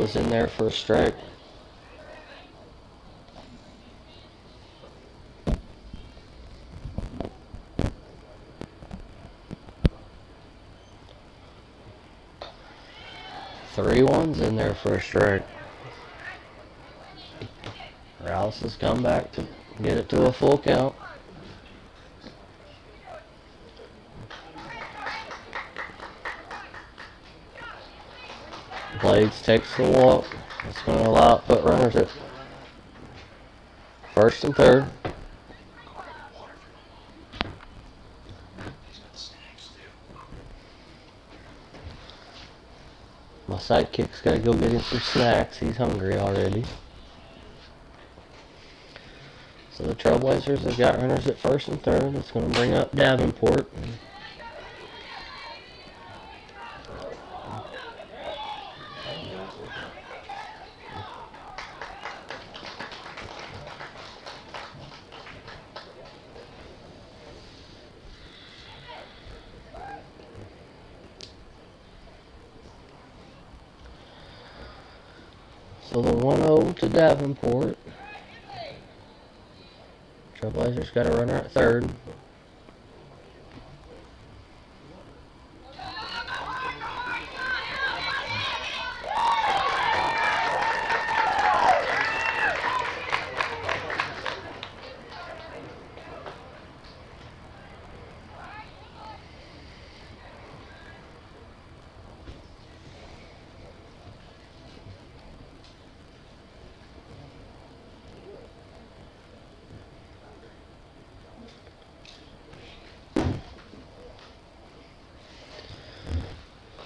Is in there for a strike. Three ones in there for a strike. Rouse has come back to get it to a full count. Blades takes the walk. It's going to allow it to put runners at first and third. My sidekick's got to go get him some snacks. He's hungry already. So the Trailblazers have got runners at first and third. It's going to bring up Davenport. So the 1-0 to Davenport. Trailblazers got a runner at third.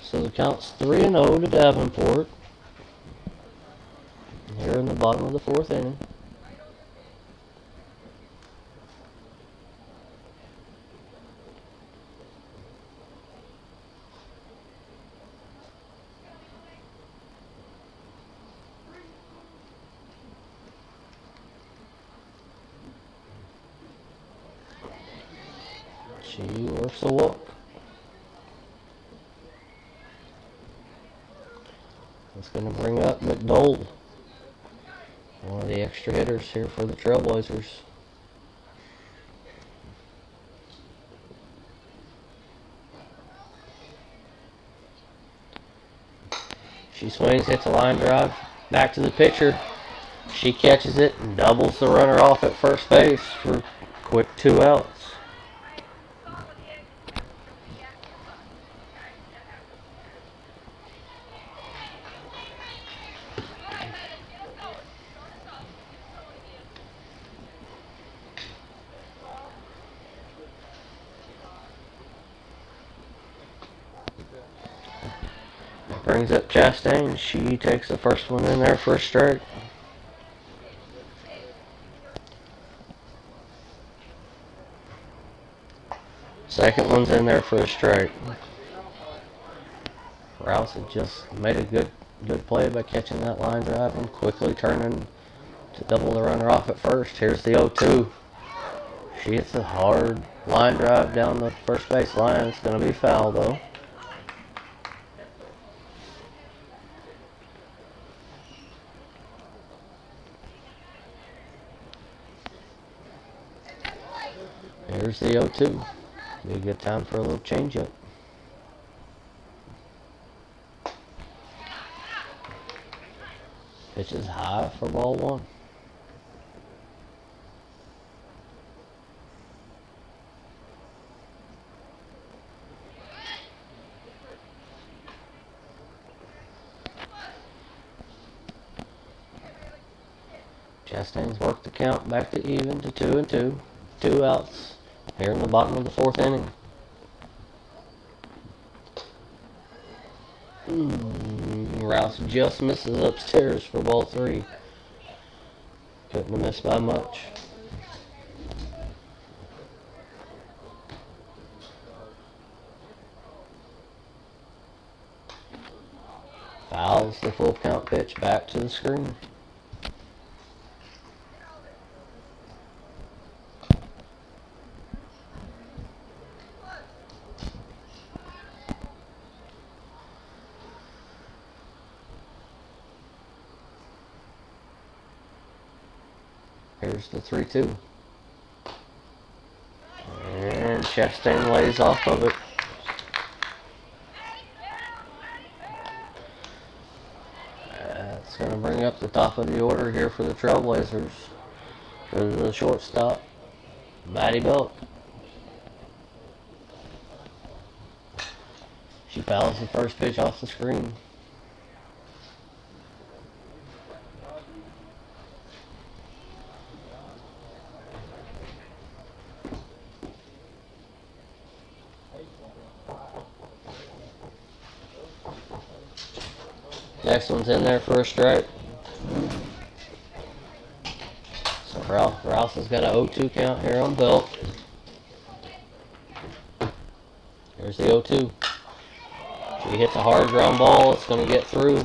So the count's 3-0 to Davenport. Here in the bottom of the 4th inning. She works the walk. It's going to bring up McDowell, one of the extra hitters here for the Trailblazers. She swings, hits a line drive, back to the pitcher. She catches it and doubles the runner off at first base for quick 2 outs. Brings up Chastain. She takes the first one in there for a strike. Second one's in there for a strike. Rouse had just made a good play by catching that line drive and quickly turning to double the runner off at first. Here's the 0-2. She hits a hard line drive down the first base line. It's going to be foul though. Here's the 0-2. Be a good time for a little changeup. Pitch is high for ball 1. Chastain's worked the count back to even to 2-2. 2 outs here in the bottom of the 4th inning. Rouse just misses upstairs for ball 3. Couldn't have missed by much. Fouls the full count pitch back to the screen. Here's the 3-2. And Chastain lays off of it. That's going to bring up the top of the order here for the Trailblazers. For the shortstop, Maddie Belk. She fouls the first pitch off the screen. Next one's in there for a strike. So Rouse has got an 0-2 count here on Belk. Here's the 0-2. She hits a hard ground ball. It's going to get through.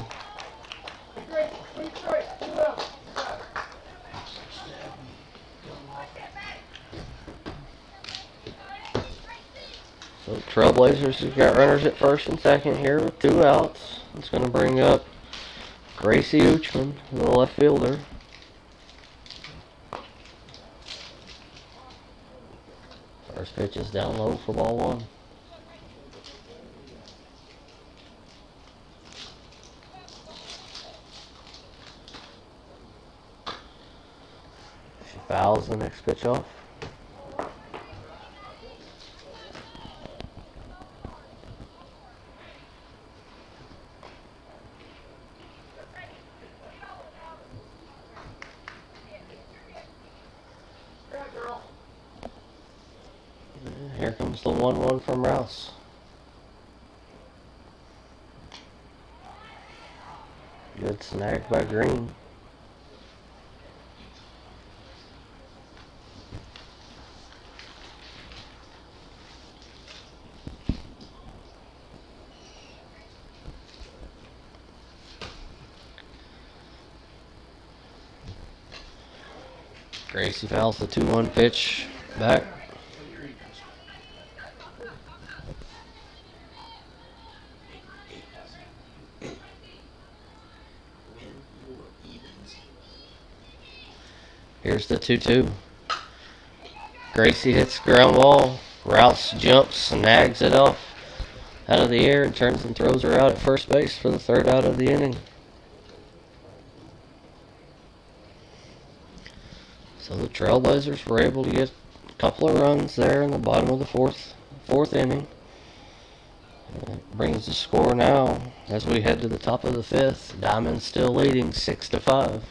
So the Trailblazers have got runners at first and second here with 2 outs. It's going to bring up Gracie Uchman, the left fielder. First pitch is down low for ball 1. She fouls the next pitch off. Here comes the 1-1 from Rouse. Good snag by Green. Gracie fouls the 2-1 pitch back. Here's the 2-2. Gracie hits the ground ball. Rouse jumps, snags it off out of the air and turns and throws her out at first base for the third out of the inning. So the Trailblazers were able to get a couple of runs there in the bottom of the fourth inning. It brings the score now as we head to the top of the fifth. Diamond's still leading 6-5.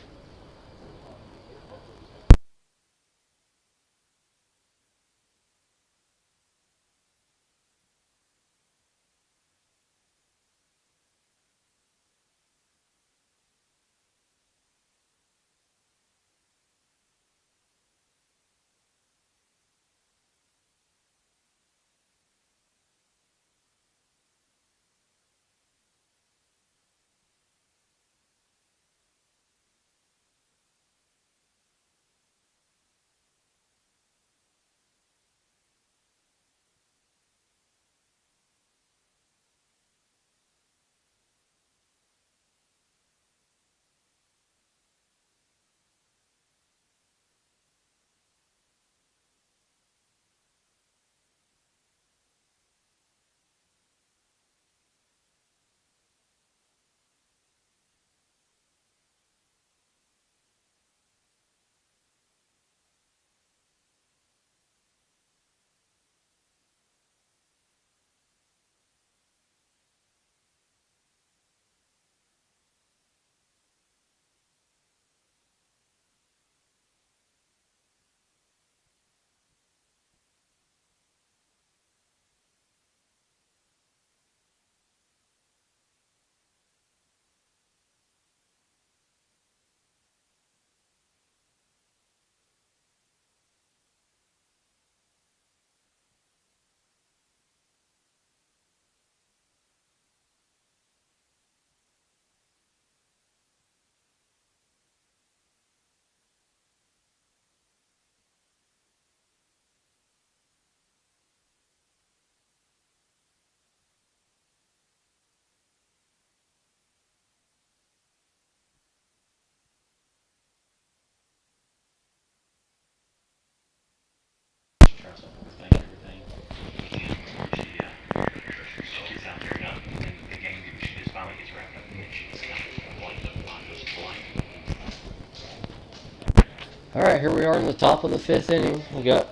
Alright, here we are in the top of the fifth inning. We got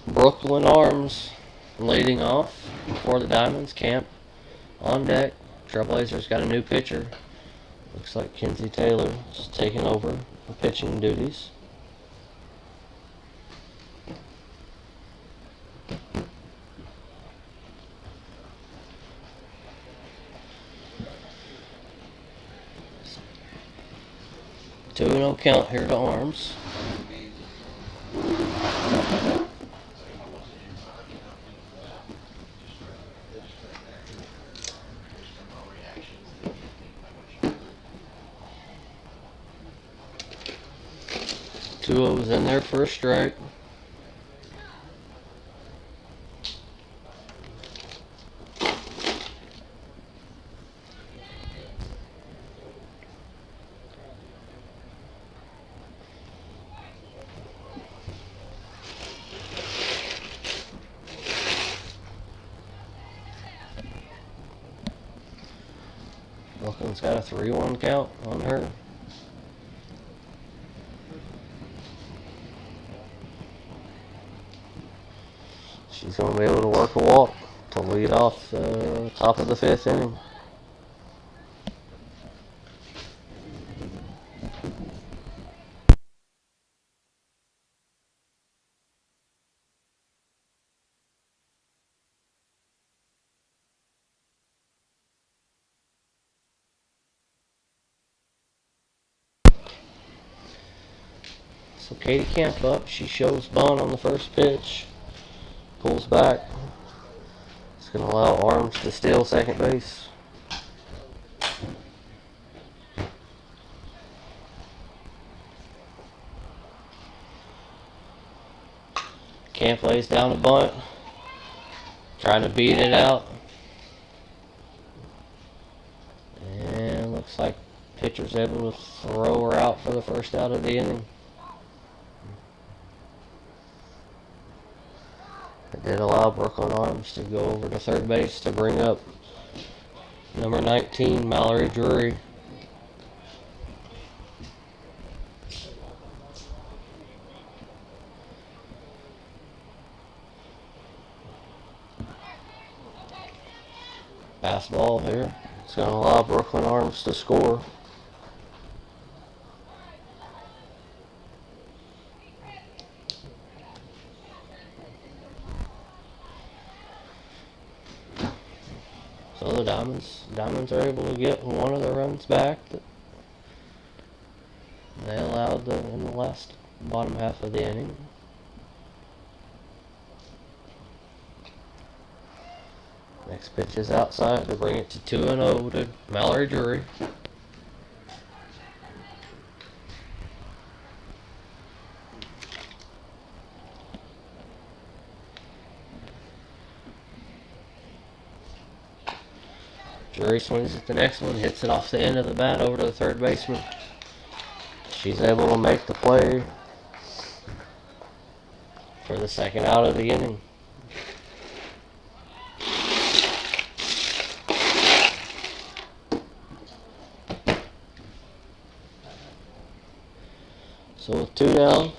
Brooklyn Arms leading off for the Diamonds. Camp on deck. Trailblazers got a new pitcher. Looks like Kenzie Taylor is taking over the pitching duties. Two and 0 count here to Arms. Two O's in there for a strike. Brooklyn's got a 3-1 count on her. She's going to be able to work a walk to lead off the top of the fifth inning. So Katie Camp up. She shows bunt on the first pitch. Pulls back. It's going to allow Arms to steal second base. Camp lays down a bunt. Trying to beat it out. And looks like pitcher's able to throw her out for the first out of the inning. It did allow Brooklyn Arms to go over to third base to bring up number 19, Mallory Drury. Pass ball here. It's going to allow Brooklyn Arms to score. So the Diamonds are able to get one of the runs back that they allowed in the last bottom half of the inning. Next pitch is outside to bring it to 2-0 to Mallory Drury. Drury swings at the next one, hits it off the end of the bat over to the third baseman. She's able to make the play for the second out of the inning. So with 2 down,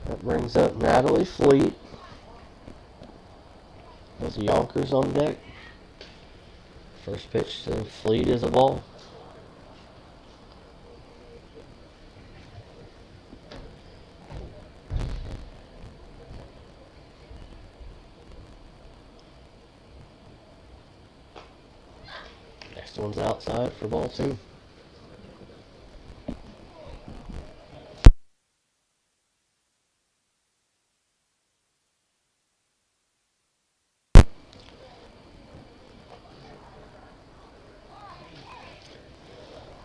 that brings up Natalie Fleet with Yonkers on deck. First pitch to Fleet is a ball. Next one's outside for ball 2.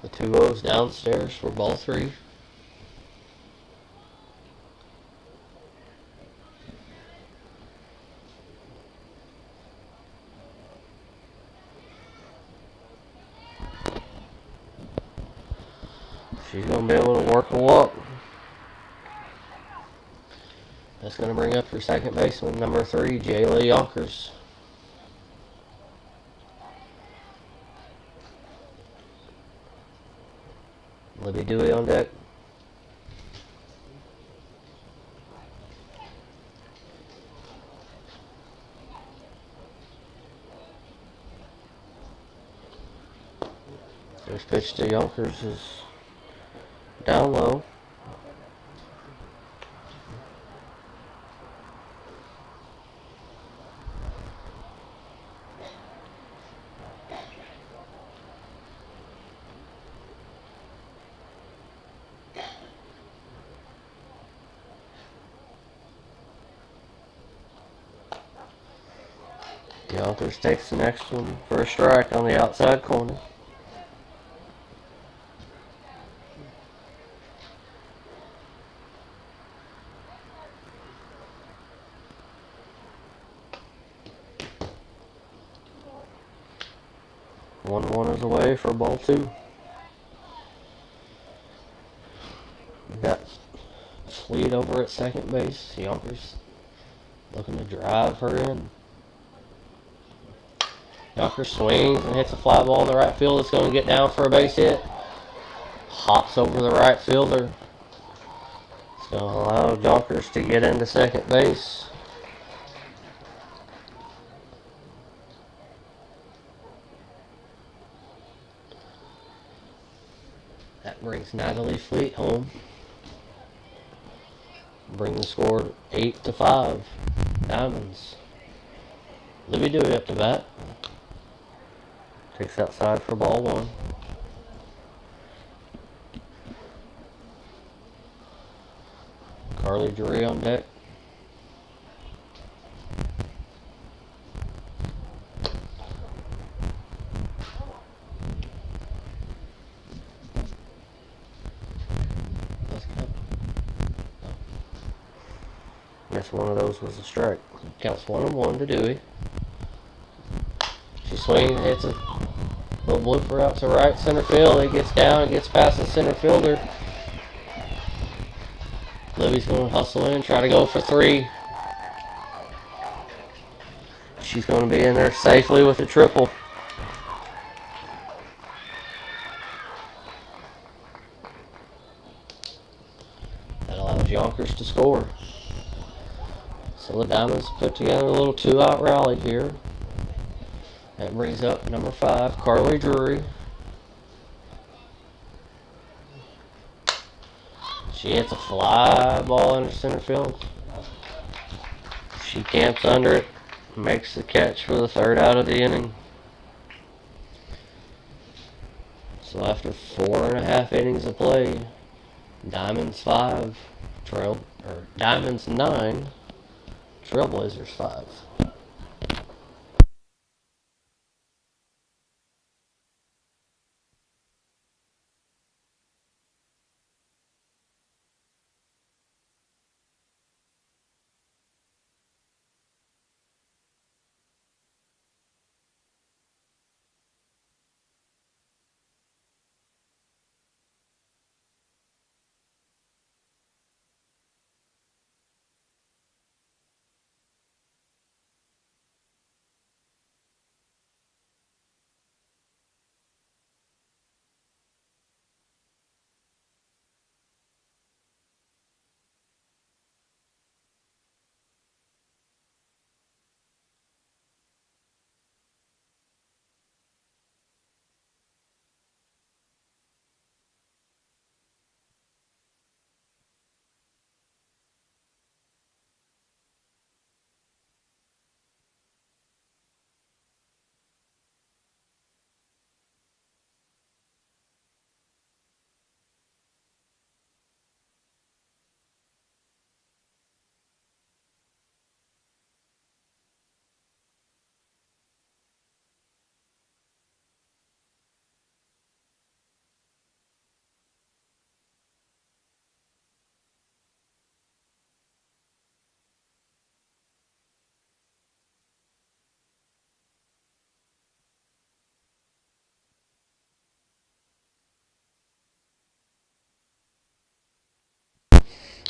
The 2-0's downstairs for ball 3. She's going to be able to work a walk. That's going to bring up her second baseman, number 3, Jayla Yonkers. Libby Dewey on deck. First pitch to Yonkers is down low. Yonkers takes the next one for a strike on the outside corner. One is away for ball 2. We got Fleet over at second base. Yonkers looking to drive her in. Yonkers swings and hits a fly ball in the right field. It's going to get down for a base hit. Hops over the right fielder. It's going to allow Yonkers to get into second base. That brings Natalie Fleet home. Bring the score 8-5. Diamonds. Libby Dewey up to bat. Takes outside for ball 1. Carly Drury on deck. Guess one of those was a strike. Counts 1-1 to Dewey. She swings, hits a little blooper out to right center field. It gets down, it gets past the center fielder. Libby's going to hustle in, try to go for three. She's going to be in there safely with a triple. That allows Yonkers to score. So the Diamonds put together a little two-out rally here. That brings up number 5, Mallory Drury. She hits a fly ball into center field. She camps under it, makes the catch for the third out of the inning. So after 4.5 innings of play, Diamonds 5, Diamonds 9, Trailblazers 5.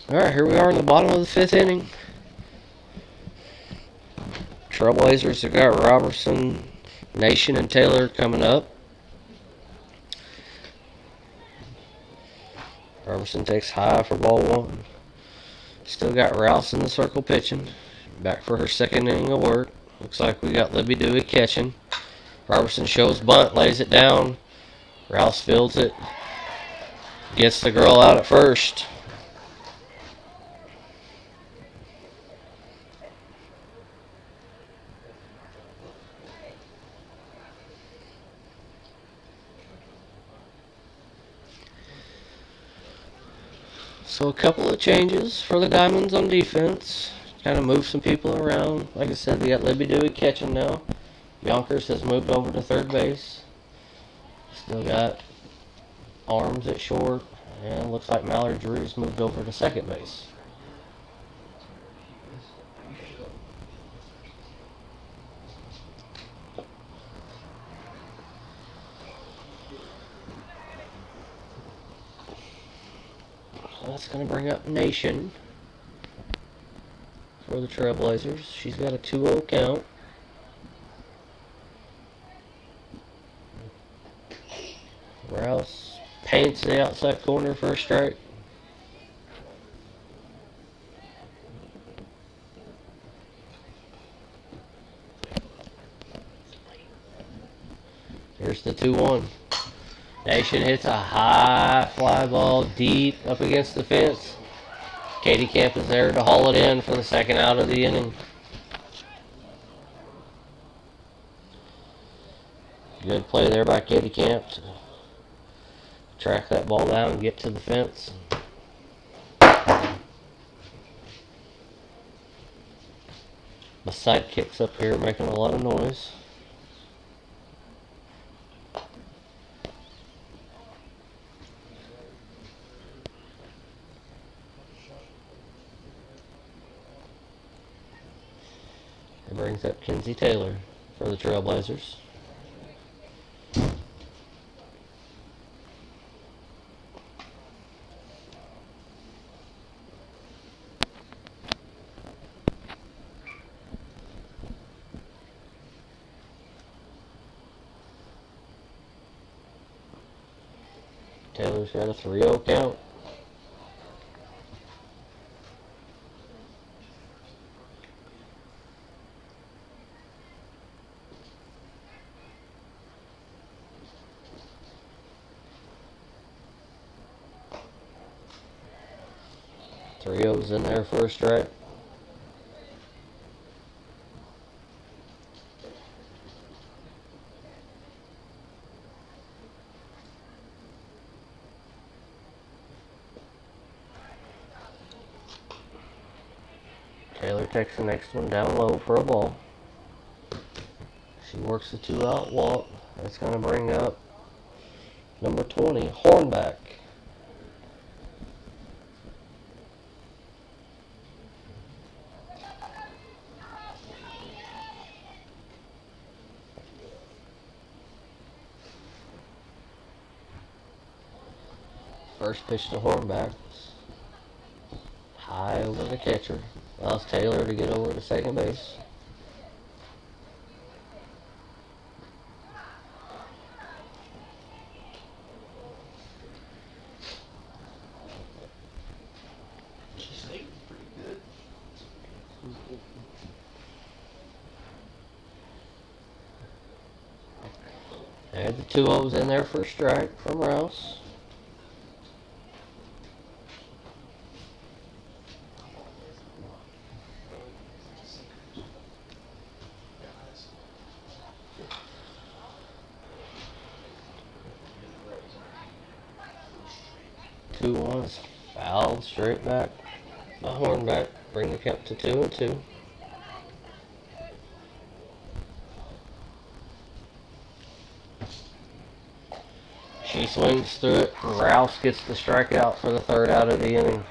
Alright, here we are in the bottom of the 5th inning. Trailblazers have got Robertson, Nation, and Taylor coming up. Robertson takes high for ball 1. Still got Rouse in the circle pitching. Back for her 2nd inning of work. Looks like we got Libby Dewey catching. Robertson shows bunt, lays it down. Rouse fields it. Gets the girl out at first. So a couple of changes for the Diamonds on defense. Kind of move some people around. Like I said, they got Libby Dewey catching now. Yonkers has moved over to third base. Still got Arms at short. And looks like Mallory Drury's moved over to second base. That's going to bring up Nation for the Trailblazers. She's got a 2-0 count. Rouse paints the outside corner for a strike. Here's the 2-1. Nation hits a high fly ball deep up against the fence. Katie Camp is there to haul it in for the 2nd out of the inning. Good play there by Katie Camp to track that ball down and get to the fence. The sidekicks up here making a lot of noise. It brings up Kenzie Taylor for the Trailblazers. Taylor's got a 3-0 count. Three O's in there for a strike. Taylor takes the next one down low for a ball. She works the 2-out walk. That's going to bring up number 20, Hornback. First pitch to Hornback. High over the catcher. Allows Taylor to get over to second base. Add the 2 O's in there for a strike from Rouse. Two ones, fouled straight back by Hornback. Bring the count to 2-2. She swings through it. Rouse gets the strikeout for the 3rd out of the inning.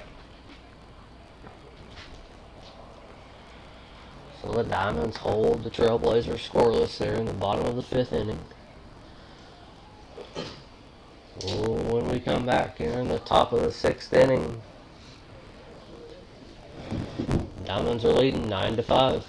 So the Diamonds hold the Trailblazers scoreless there in the bottom of the 5th inning. When we come back here in the top of the 6th inning, Diamonds are leading 9-5.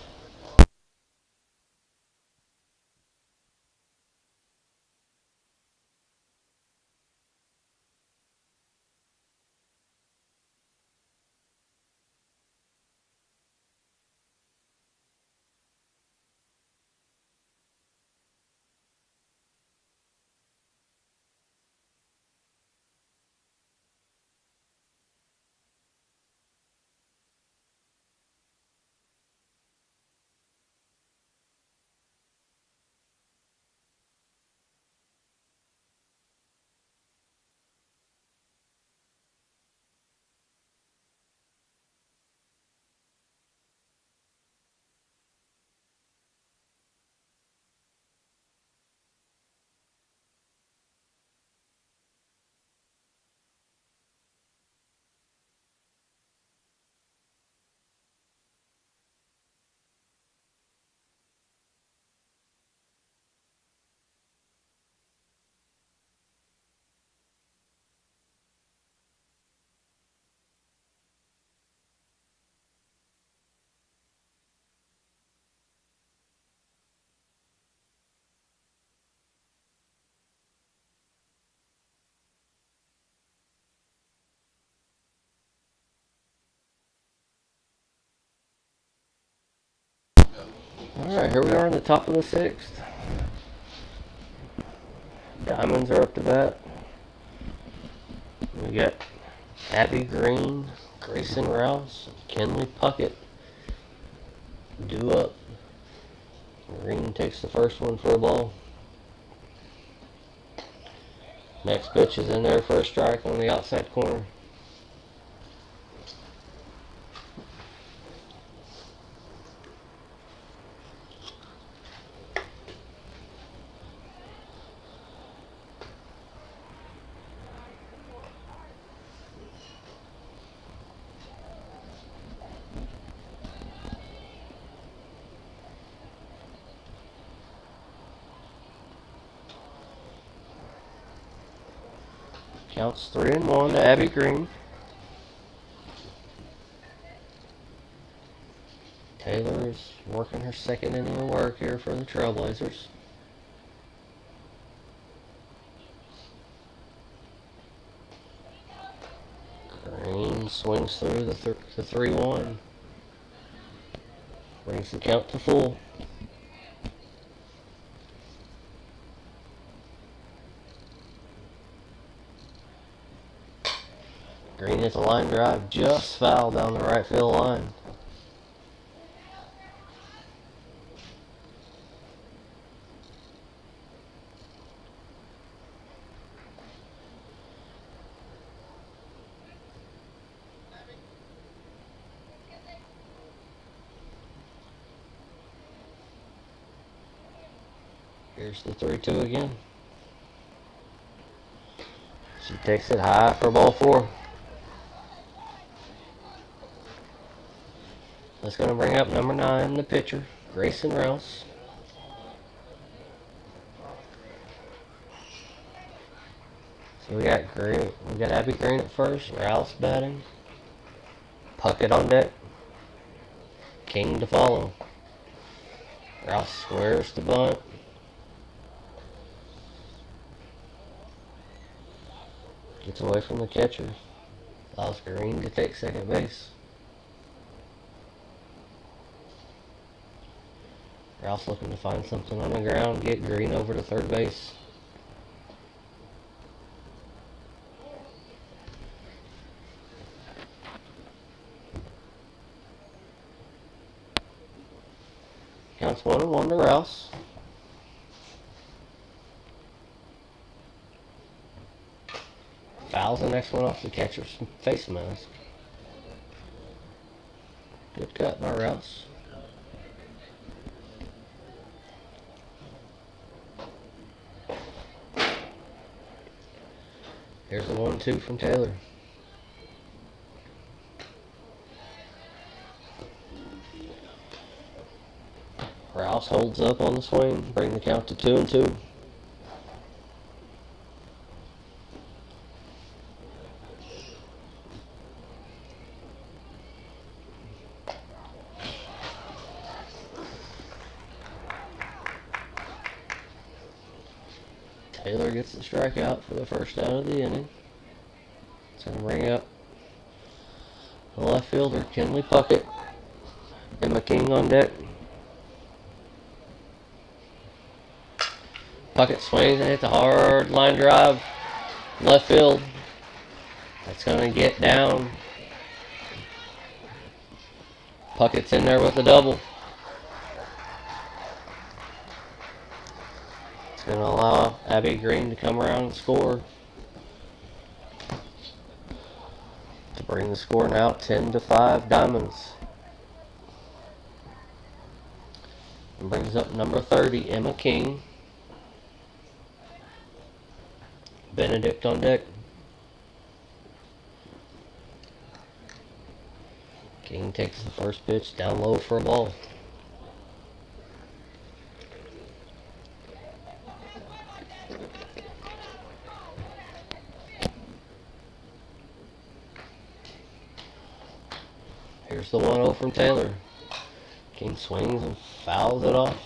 Alright, here we are on the top of the 6th. Diamonds are up to bat. We got Abby Green, Grayson Rouse, Kenley Puckett due up. Green takes the first one for a ball. Next pitch is in there for a strike on the outside corner. Counts 3-1 to Abby Green. Taylor is working her 2nd inning of work here for the Trailblazers. swings through the 3-1. Brings the count to full. Green hits a line drive, just foul down the right field line. Here's the 3-2 again. She takes it high for ball 4. That's going to bring up number 9, the pitcher, Grayson Rouse. So we got Abby Green at first, Rouse batting, Puckett on deck, King to follow. Rouse squares the bunt. Gets away from the catcher. Allows Green to take second base. Rouse looking to find something on the ground, get Green over to third base. Counts 1-1 to Rouse. Fouls the next one off the catcher's face mask. Good cut by Rouse. Here's the 1-2 from Taylor. Rouse holds up on the swing, bring the count to 2-2. Taylor gets the strikeout for the first out of the inning. It's going to bring up the left fielder, Kenley Puckett. Emma King on deck. Puckett swings and hits a hard line drive. Left field. That's going to get down. Puckett's in there with a double. It's going to allow Abby Green to come around and score. To bring the score now 10-5 Diamonds. And brings up number 30, Emma King. Benedict on deck. King takes the first pitch down low for a ball. Here's the 1-0 from Taylor. King swings and fouls it off.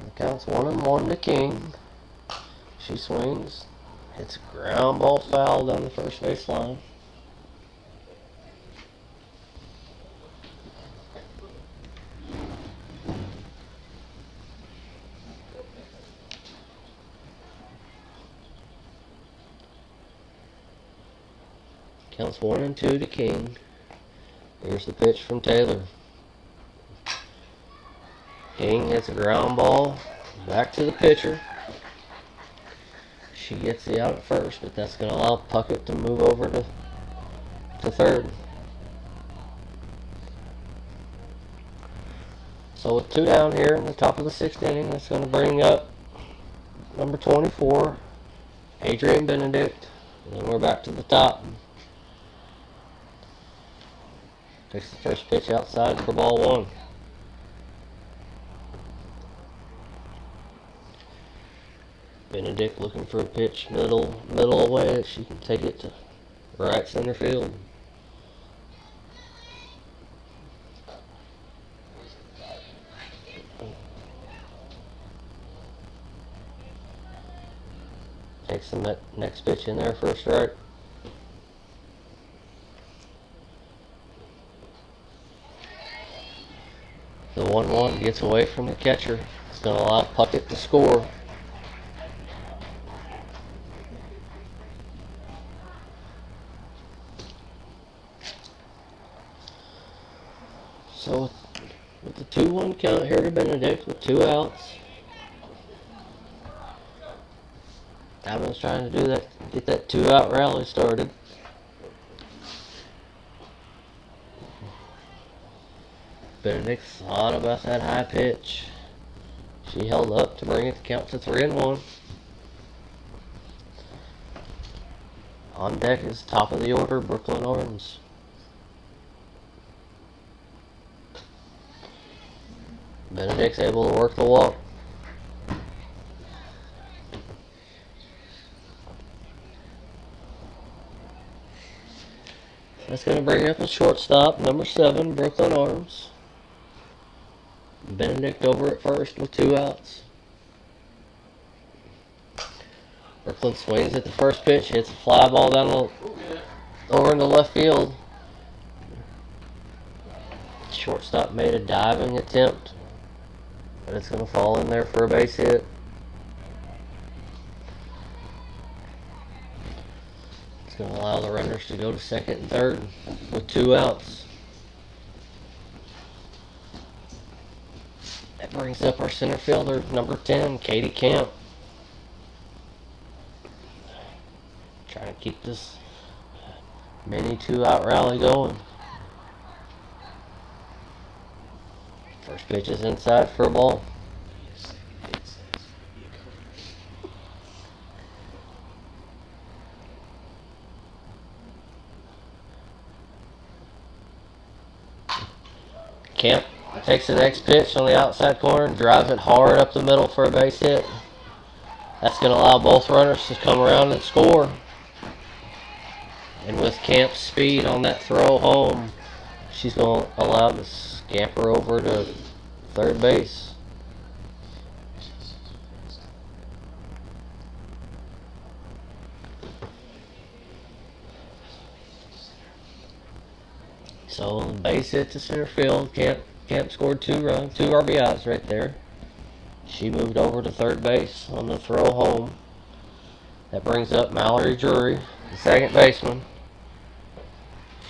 The count's 1-1 to King. She swings, hits a ground ball foul down the first base line. Counts 1-2 to King. Here's the pitch from Taylor. King hits a ground ball back to the pitcher. She gets the out at first, but that's going to allow Puckett to move over to third. So with 2 down here in the top of the 6th inning, that's going to bring up number 24, Adrian Benedict. And then we're back to the top. Takes the first pitch outside for ball 1. Benedict looking for a pitch middle away. She can take it to right center field. Takes the next pitch in there for a strike. The 1-1 gets away from the catcher. It's going to allow Puckett to score. So with the 2-1 count here to Benedict with 2 outs. Diamond's trying to do that, get that 2-out rally started. Benedict thought about that high pitch. She held up to bring it to count to 3-1. On deck is top of the order, Brooklyn Orange. Benedict's able to work the walk. That's going to bring up a shortstop, number 7, Brooklyn Arms. Benedict over at first with 2 outs. Brooklyn swings at the first pitch, hits a fly ball down over into left field. Shortstop made a diving attempt, but it's going to fall in there for a base hit. It's going to allow the runners to go to second and third with 2 outs. That brings up our center fielder, number 10, Katie Camp. Trying to keep this mini 2-out rally going. First pitch is inside for a ball. Camp takes the next pitch on the outside corner, drives it hard up the middle for a base hit. That's going to allow both runners to come around and score. And with Camp's speed on that throw home, she's going to allow him to scamper over to third base. So base hit to center field. Camp scored 2 runs, 2 RBIs right there. She moved over to third base on the throw home. That brings up Mallory Drury, the second baseman.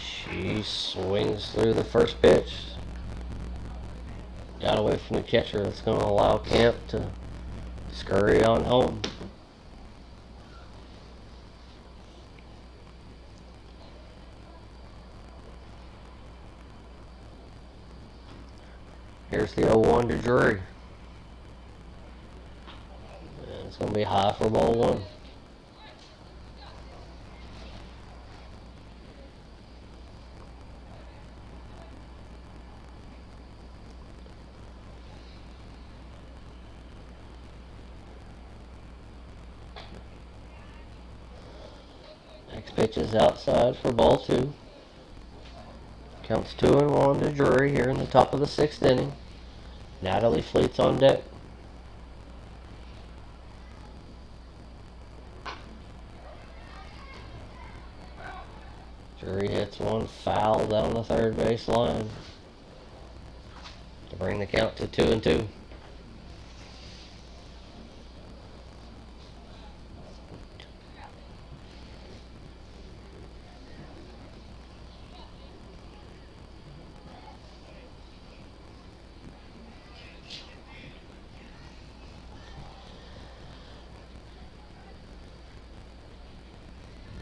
She swings through the first pitch. Got away from the catcher. That's going to allow Camp to scurry on home. Here's the 0-1 to Drury. And it's going to be high for ball 1. Next pitch is outside for ball 2. Counts 2-1 to Drury here in the top of the 6th inning. Natalie Fleet's on deck. Drury hits one foul down the third base line to bring the count to 2-2.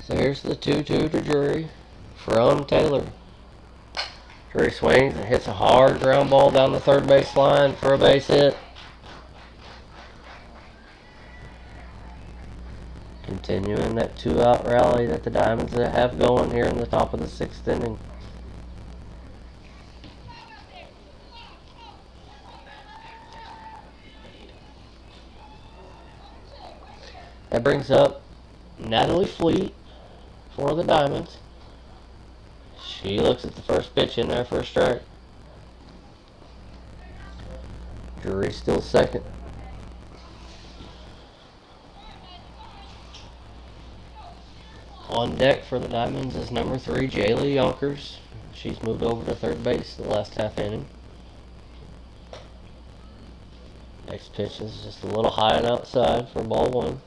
So here's the 2-2 to Drury from Taylor. Drury swings and hits a hard ground ball down the third base line for a base hit. Continuing that 2-out rally that the Diamonds have going here in the top of the 6th inning. That brings up Natalie Fleet for the Diamonds. She looks at the first pitch in there for a strike. Drury still second. On deck for the Diamonds is number 3, Jaylee Yonkers. She's moved over to third base the last half inning. Next pitch is just a little high and outside for ball 1.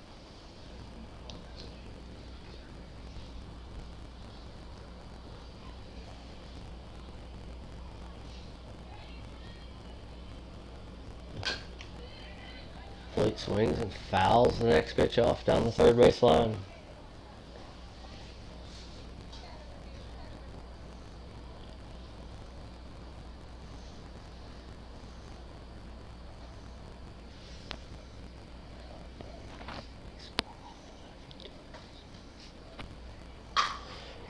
Fleet swings and fouls the next pitch off down the third base line.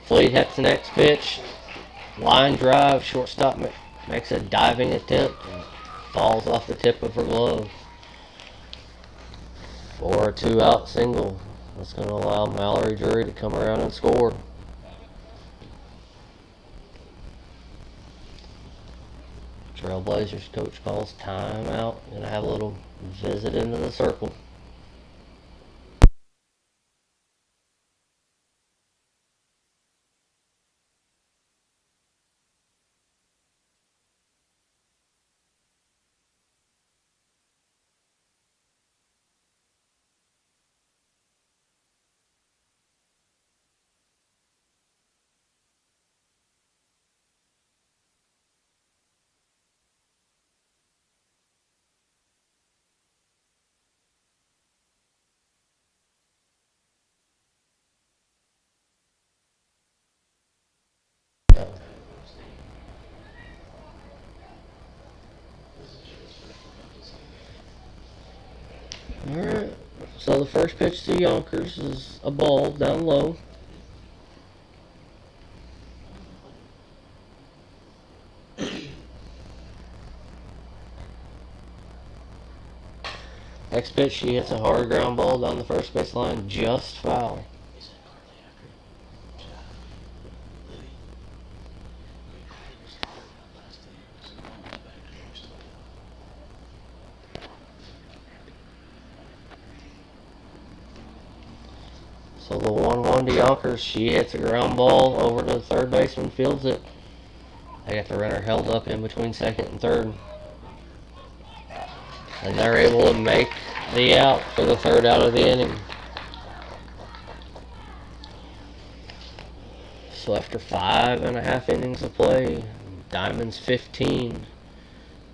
Fleet hits the next pitch. Line drive. Shortstop makes a diving attempt and falls off the tip of her glove. For a 2-out single. That's going to allow Mallory Drury to come around and score. Trailblazers coach calls timeout. Going to have a little visit into the circle. Alright, so the first pitch to Yonkers is a ball down low. Next pitch, she hits a hard ground ball down the first base line, just foul. So the 1-1 to Yonkers, she hits a ground ball over to the third baseman, fields it. They got the runner held up in between second and third. And they're able to make the out for the third out of the inning. So after 5.5 innings of play, Diamonds 15,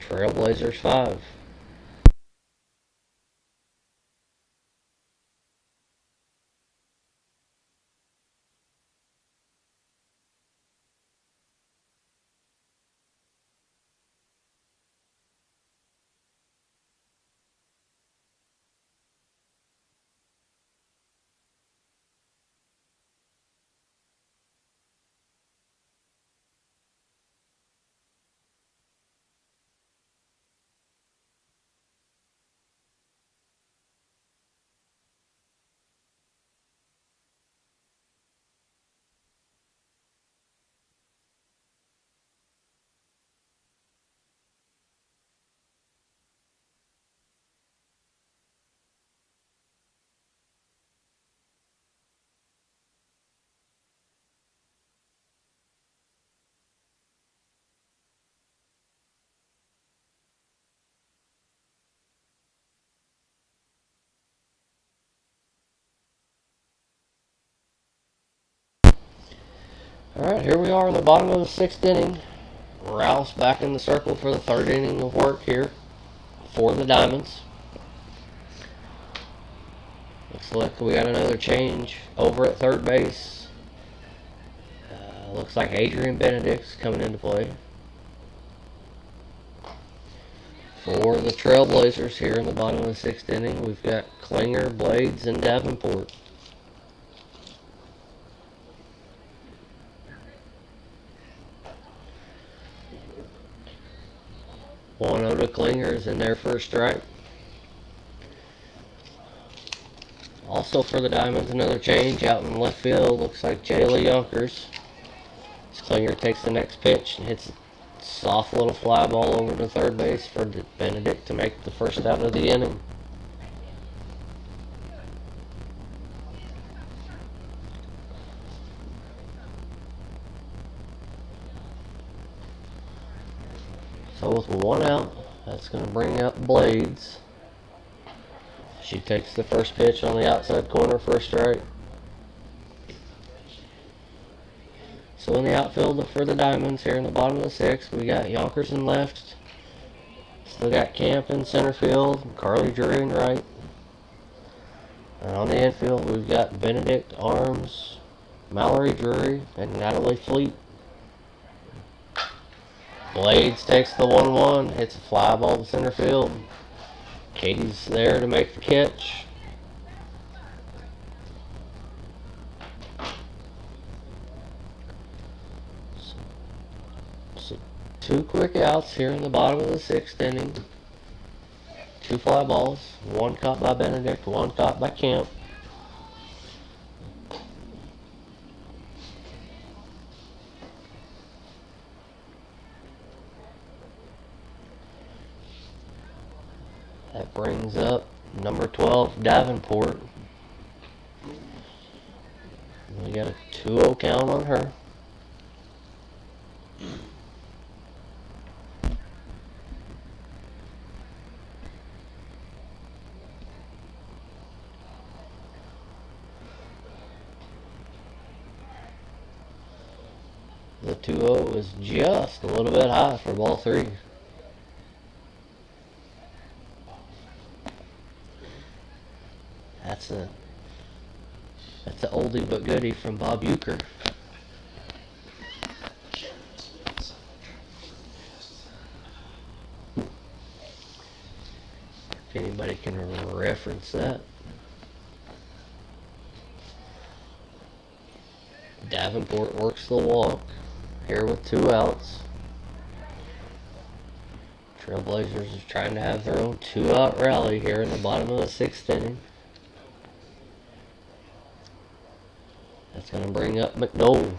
Trailblazers 5. Alright, here we are in the bottom of the 6th inning. Rouse back in the circle for the 3rd inning of work here for the Diamonds. Looks like we got another change over at third base. Looks like Adrian Benedict's coming into play for the Trailblazers here in the bottom of the 6th inning. We've got Klinger, Blades, and Davenport. 1-0 to Klinger is in there for a strike. Also for the Diamonds, another change out in left field. Looks like Jaylee Yonkers. Slinger takes the next pitch and hits a soft little fly ball over to third base for Benedict to make the first out of the inning. So with one out, that's going to bring up Blades. She takes the first pitch on the outside corner for a strike. So in the outfield for the Diamonds here in the bottom of the sixth, we got Yonkers in left. Still got Camp in center field, Carly Drury in right. And on the infield, we've got Benedict, Arms, Mallory Drury, and Natalie Fleet. Blades takes the 1-1, hits a fly ball to center field. Katie's there to make the catch. So 2 quick outs here in the bottom of the sixth inning. 2 fly balls, 1 caught by Benedict, 1 caught by Camp. That brings up number 12, Davenport. We got a 2-0 count on her. The 2-0 is just a little bit high for ball 3. That's a oldie but goodie from Bob Euchre. If anybody can reference that. Davenport works the walk here with 2 outs. Trailblazers is trying to have their own 2-out rally here in the bottom of the 6th inning. That's going to bring up McDowell.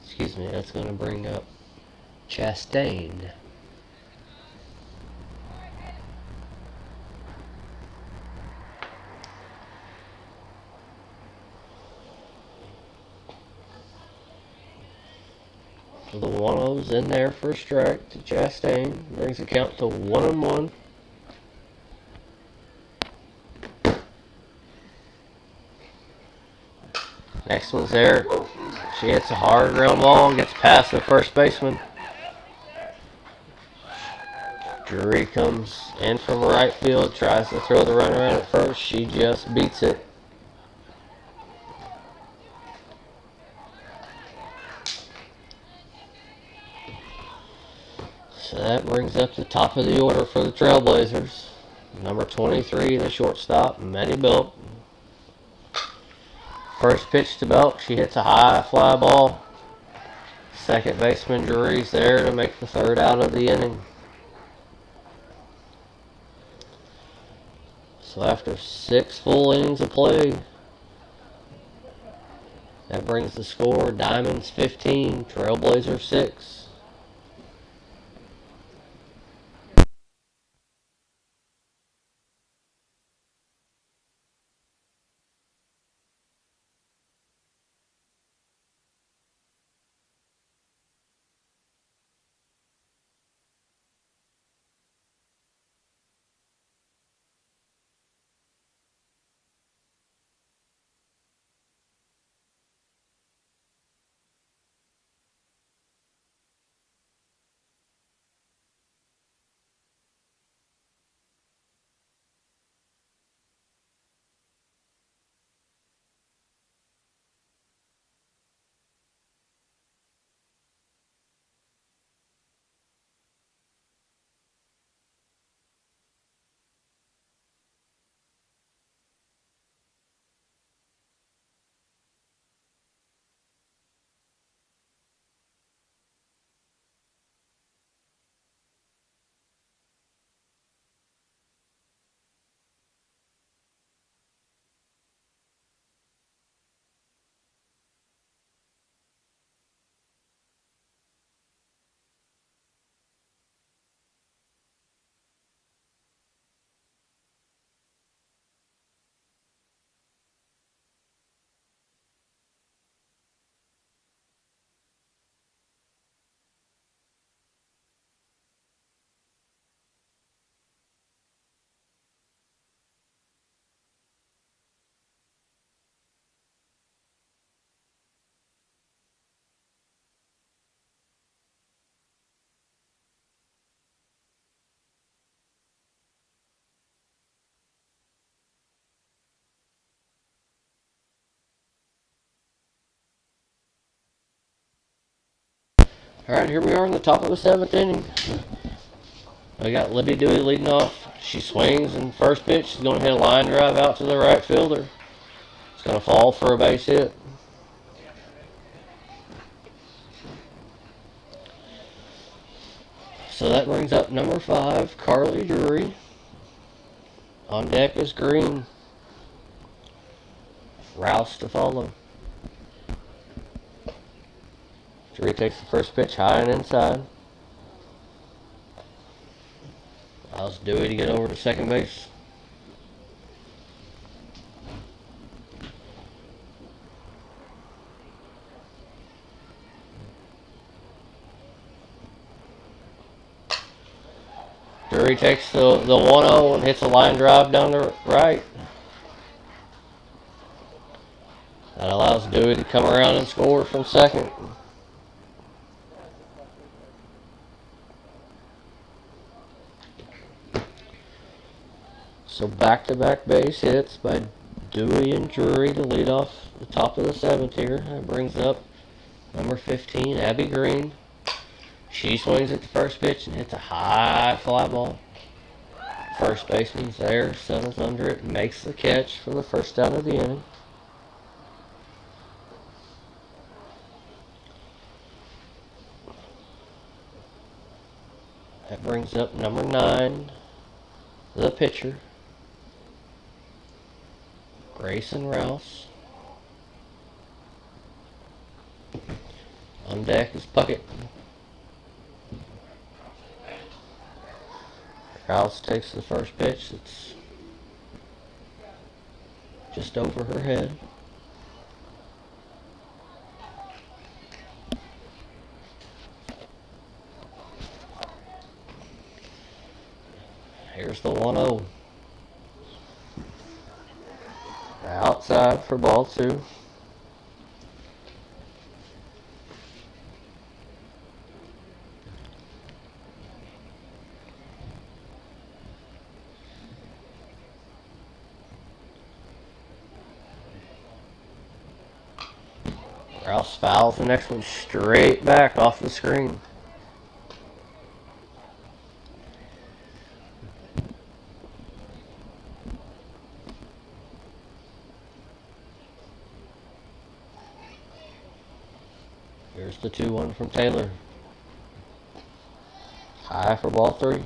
Excuse me, that's going to bring up Chastain. So the 1-0's in there for a strike to Chastain. Brings the count to 1-1. Next one's there. She hits a hard ground ball and gets past the first baseman. Drury comes in from right field, tries to throw the runner in at first. She just beats it. So that brings up the top of the order for the Trailblazers. Number 23, the shortstop, Maddie Belk. First pitch to Belk, she hits a high fly ball. Second baseman Drury's there to make the 3rd out of the inning. So after 6 full innings of play, that brings the score Diamonds 15, Trailblazers 6. Alright, here we are in the top of the 7th inning. We got Libby Dewey leading off. She swings, and first pitch, she's going to hit a line drive out to the right fielder. It's going to fall for a base hit. So that brings up number 5, Carly Drury. On deck is Green. Rouse to follow. Drury takes the first pitch high and inside. Allows Dewey to get over to second base. Drury takes the 1-0 and hits a line drive down the right. That allows Dewey to come around and score from second. So back-to-back base hits by Dewey and Drury to lead off the top of the 7th here. That brings up number 15, Abby Green. She swings at the first pitch and hits a high fly ball. First baseman's there, settles under it, and makes the catch for the first out of the inning. That brings up number 9, the pitcher, Grayson Rouse. On deck is Puckett. Rouse takes the first pitch. It's just over her head. Here's the 1-0. Outside for ball 2. Rouse fouls the next one straight back off the screen. Here's the 2-1 from Taylor. High for ball 3.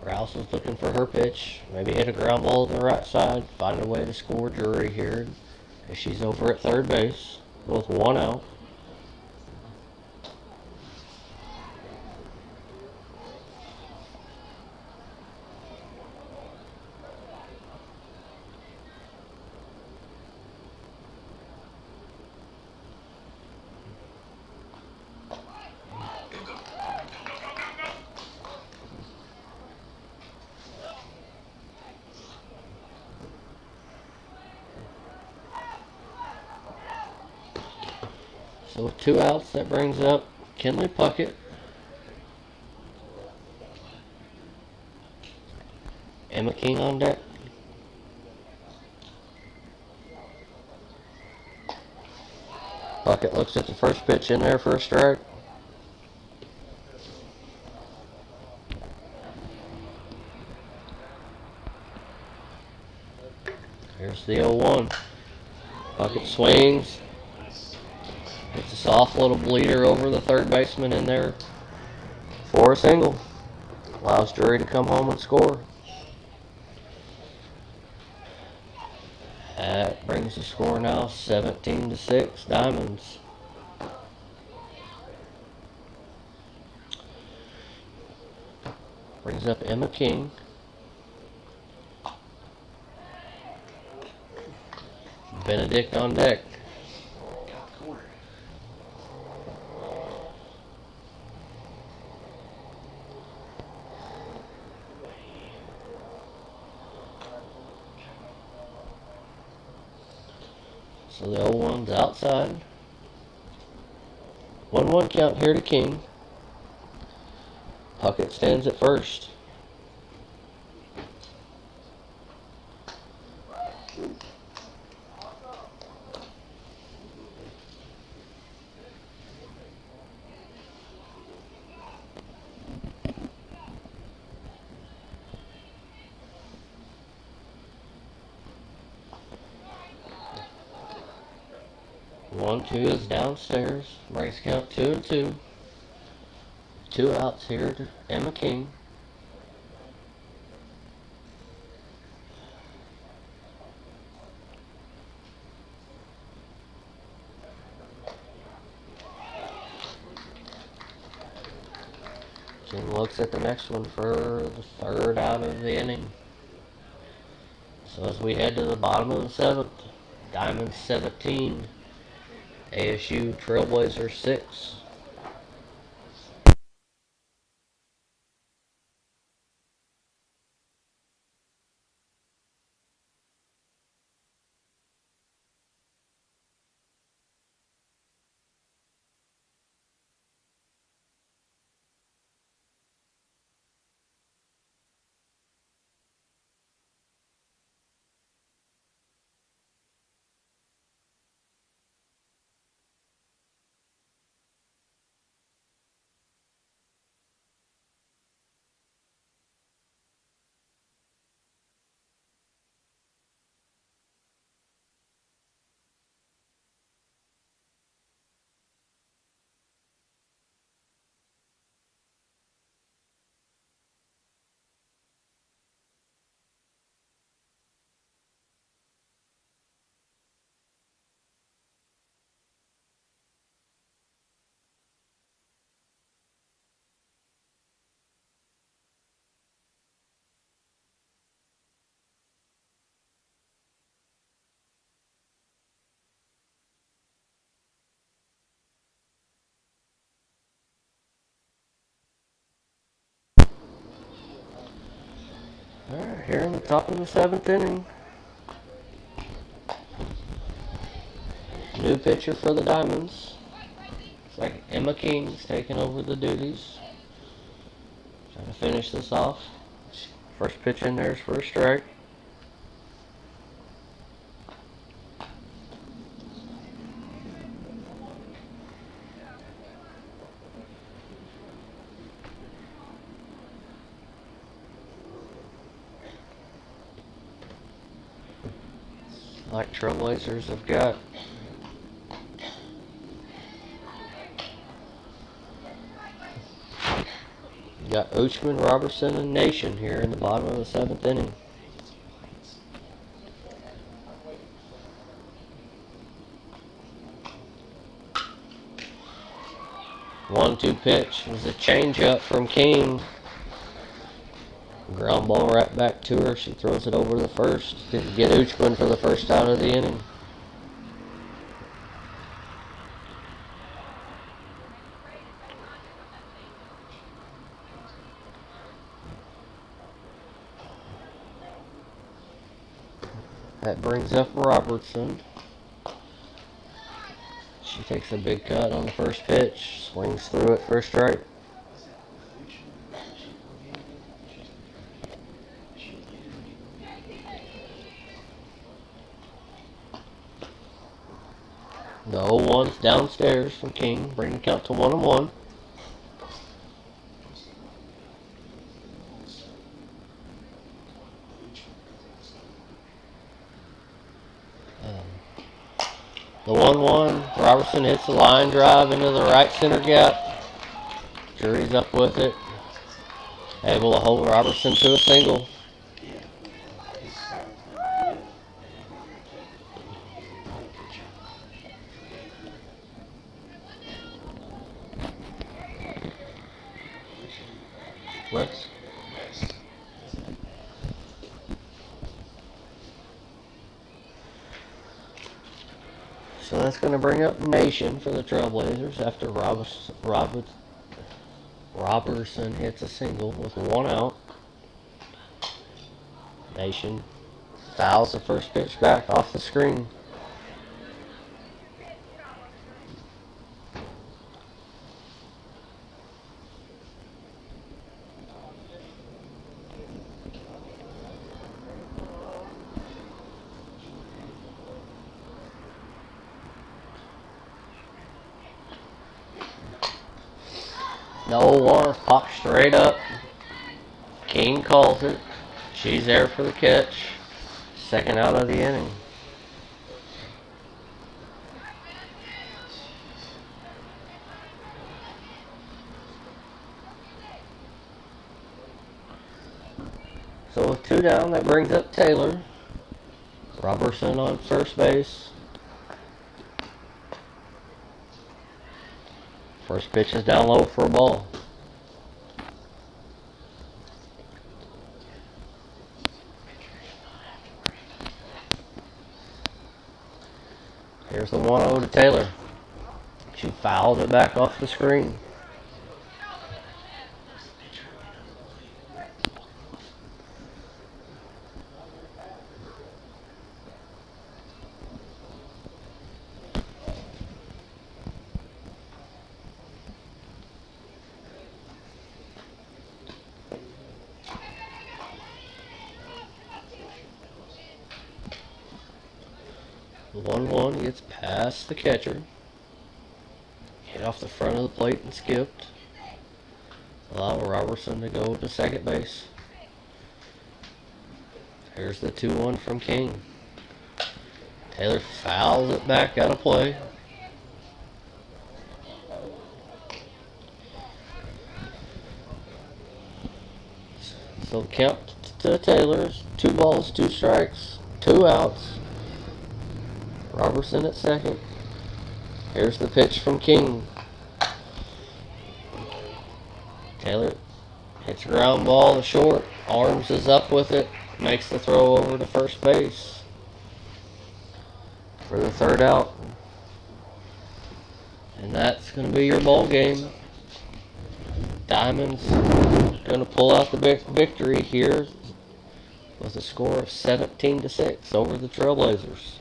Rouse is looking for her pitch. Maybe hit a ground ball to the right side. Find a way to score Drury here. As she's over at third base with 1 out. So with 2 outs, that brings up Kinley Puckett, Emma King on deck. Puckett looks at the first pitch in there for a strike. Here's the 0-1. Puckett swings. It's a soft little bleeder over the third baseman in there for a single. Allows Drury to come home and score. That brings the score now 17-6, Diamonds. Brings up Emma King. Benedict on deck. So the 0-1's outside. 1-1 count here to King. Puckett stands at first. 1-2 is downstairs. Brings count 2-2. 2 outs here to Emma King. King looks at the next one for the 3rd out of the inning. So as we head to the bottom of the 7th, Diamonds 17, ASU Trailblazers 6. Alright, here in the top of the 7th inning. New pitcher for the Diamonds. It's like Emma King's taking over the duties. Trying to finish this off. First pitch in there is for a strike. Like Trailblazers have got Uchman, Robertson, and Nation here in the bottom of the 7th inning. One-two pitch is a changeup from King. Ground ball right back to her. She throws it over the first to get Uchman for the first out of the inning. That brings up Robertson. She takes a big cut on the first pitch, swings through it for a strike. The 0-1's downstairs from King, bringing the count to 1-1. The 1-1, Robertson hits the line drive into the right center gap. Drury's up with it. Able to hold Robertson to a single. Flips. So that's going to bring up Nation for the Trailblazers after Robertson hits a single with 1 out. Nation fouls the first pitch back off the screen. No water, pop straight up. King calls it. She's there for the catch. Second out of the inning. So with 2 down, that brings up Taylor. Robertson on first base. First pitch is down low for a ball. Here's the 1-0 to Taylor. She fouled it back off the screen. The 1-1 gets past the catcher. Hit off the front of the plate and skipped. Allow Robertson to go to second base. Here's the 2-1 from King. Taylor fouls it back out of play. So count to Taylor's 2 balls, 2 strikes, 2 outs. Robertson at second. Here's the pitch from King. Taylor hits a ground ball to short. Arms is up with it. Makes the throw over to first base for the 3rd out. And that's going to be your ball game. Diamonds going to pull out the victory here with a score of 17-6 over the Trailblazers.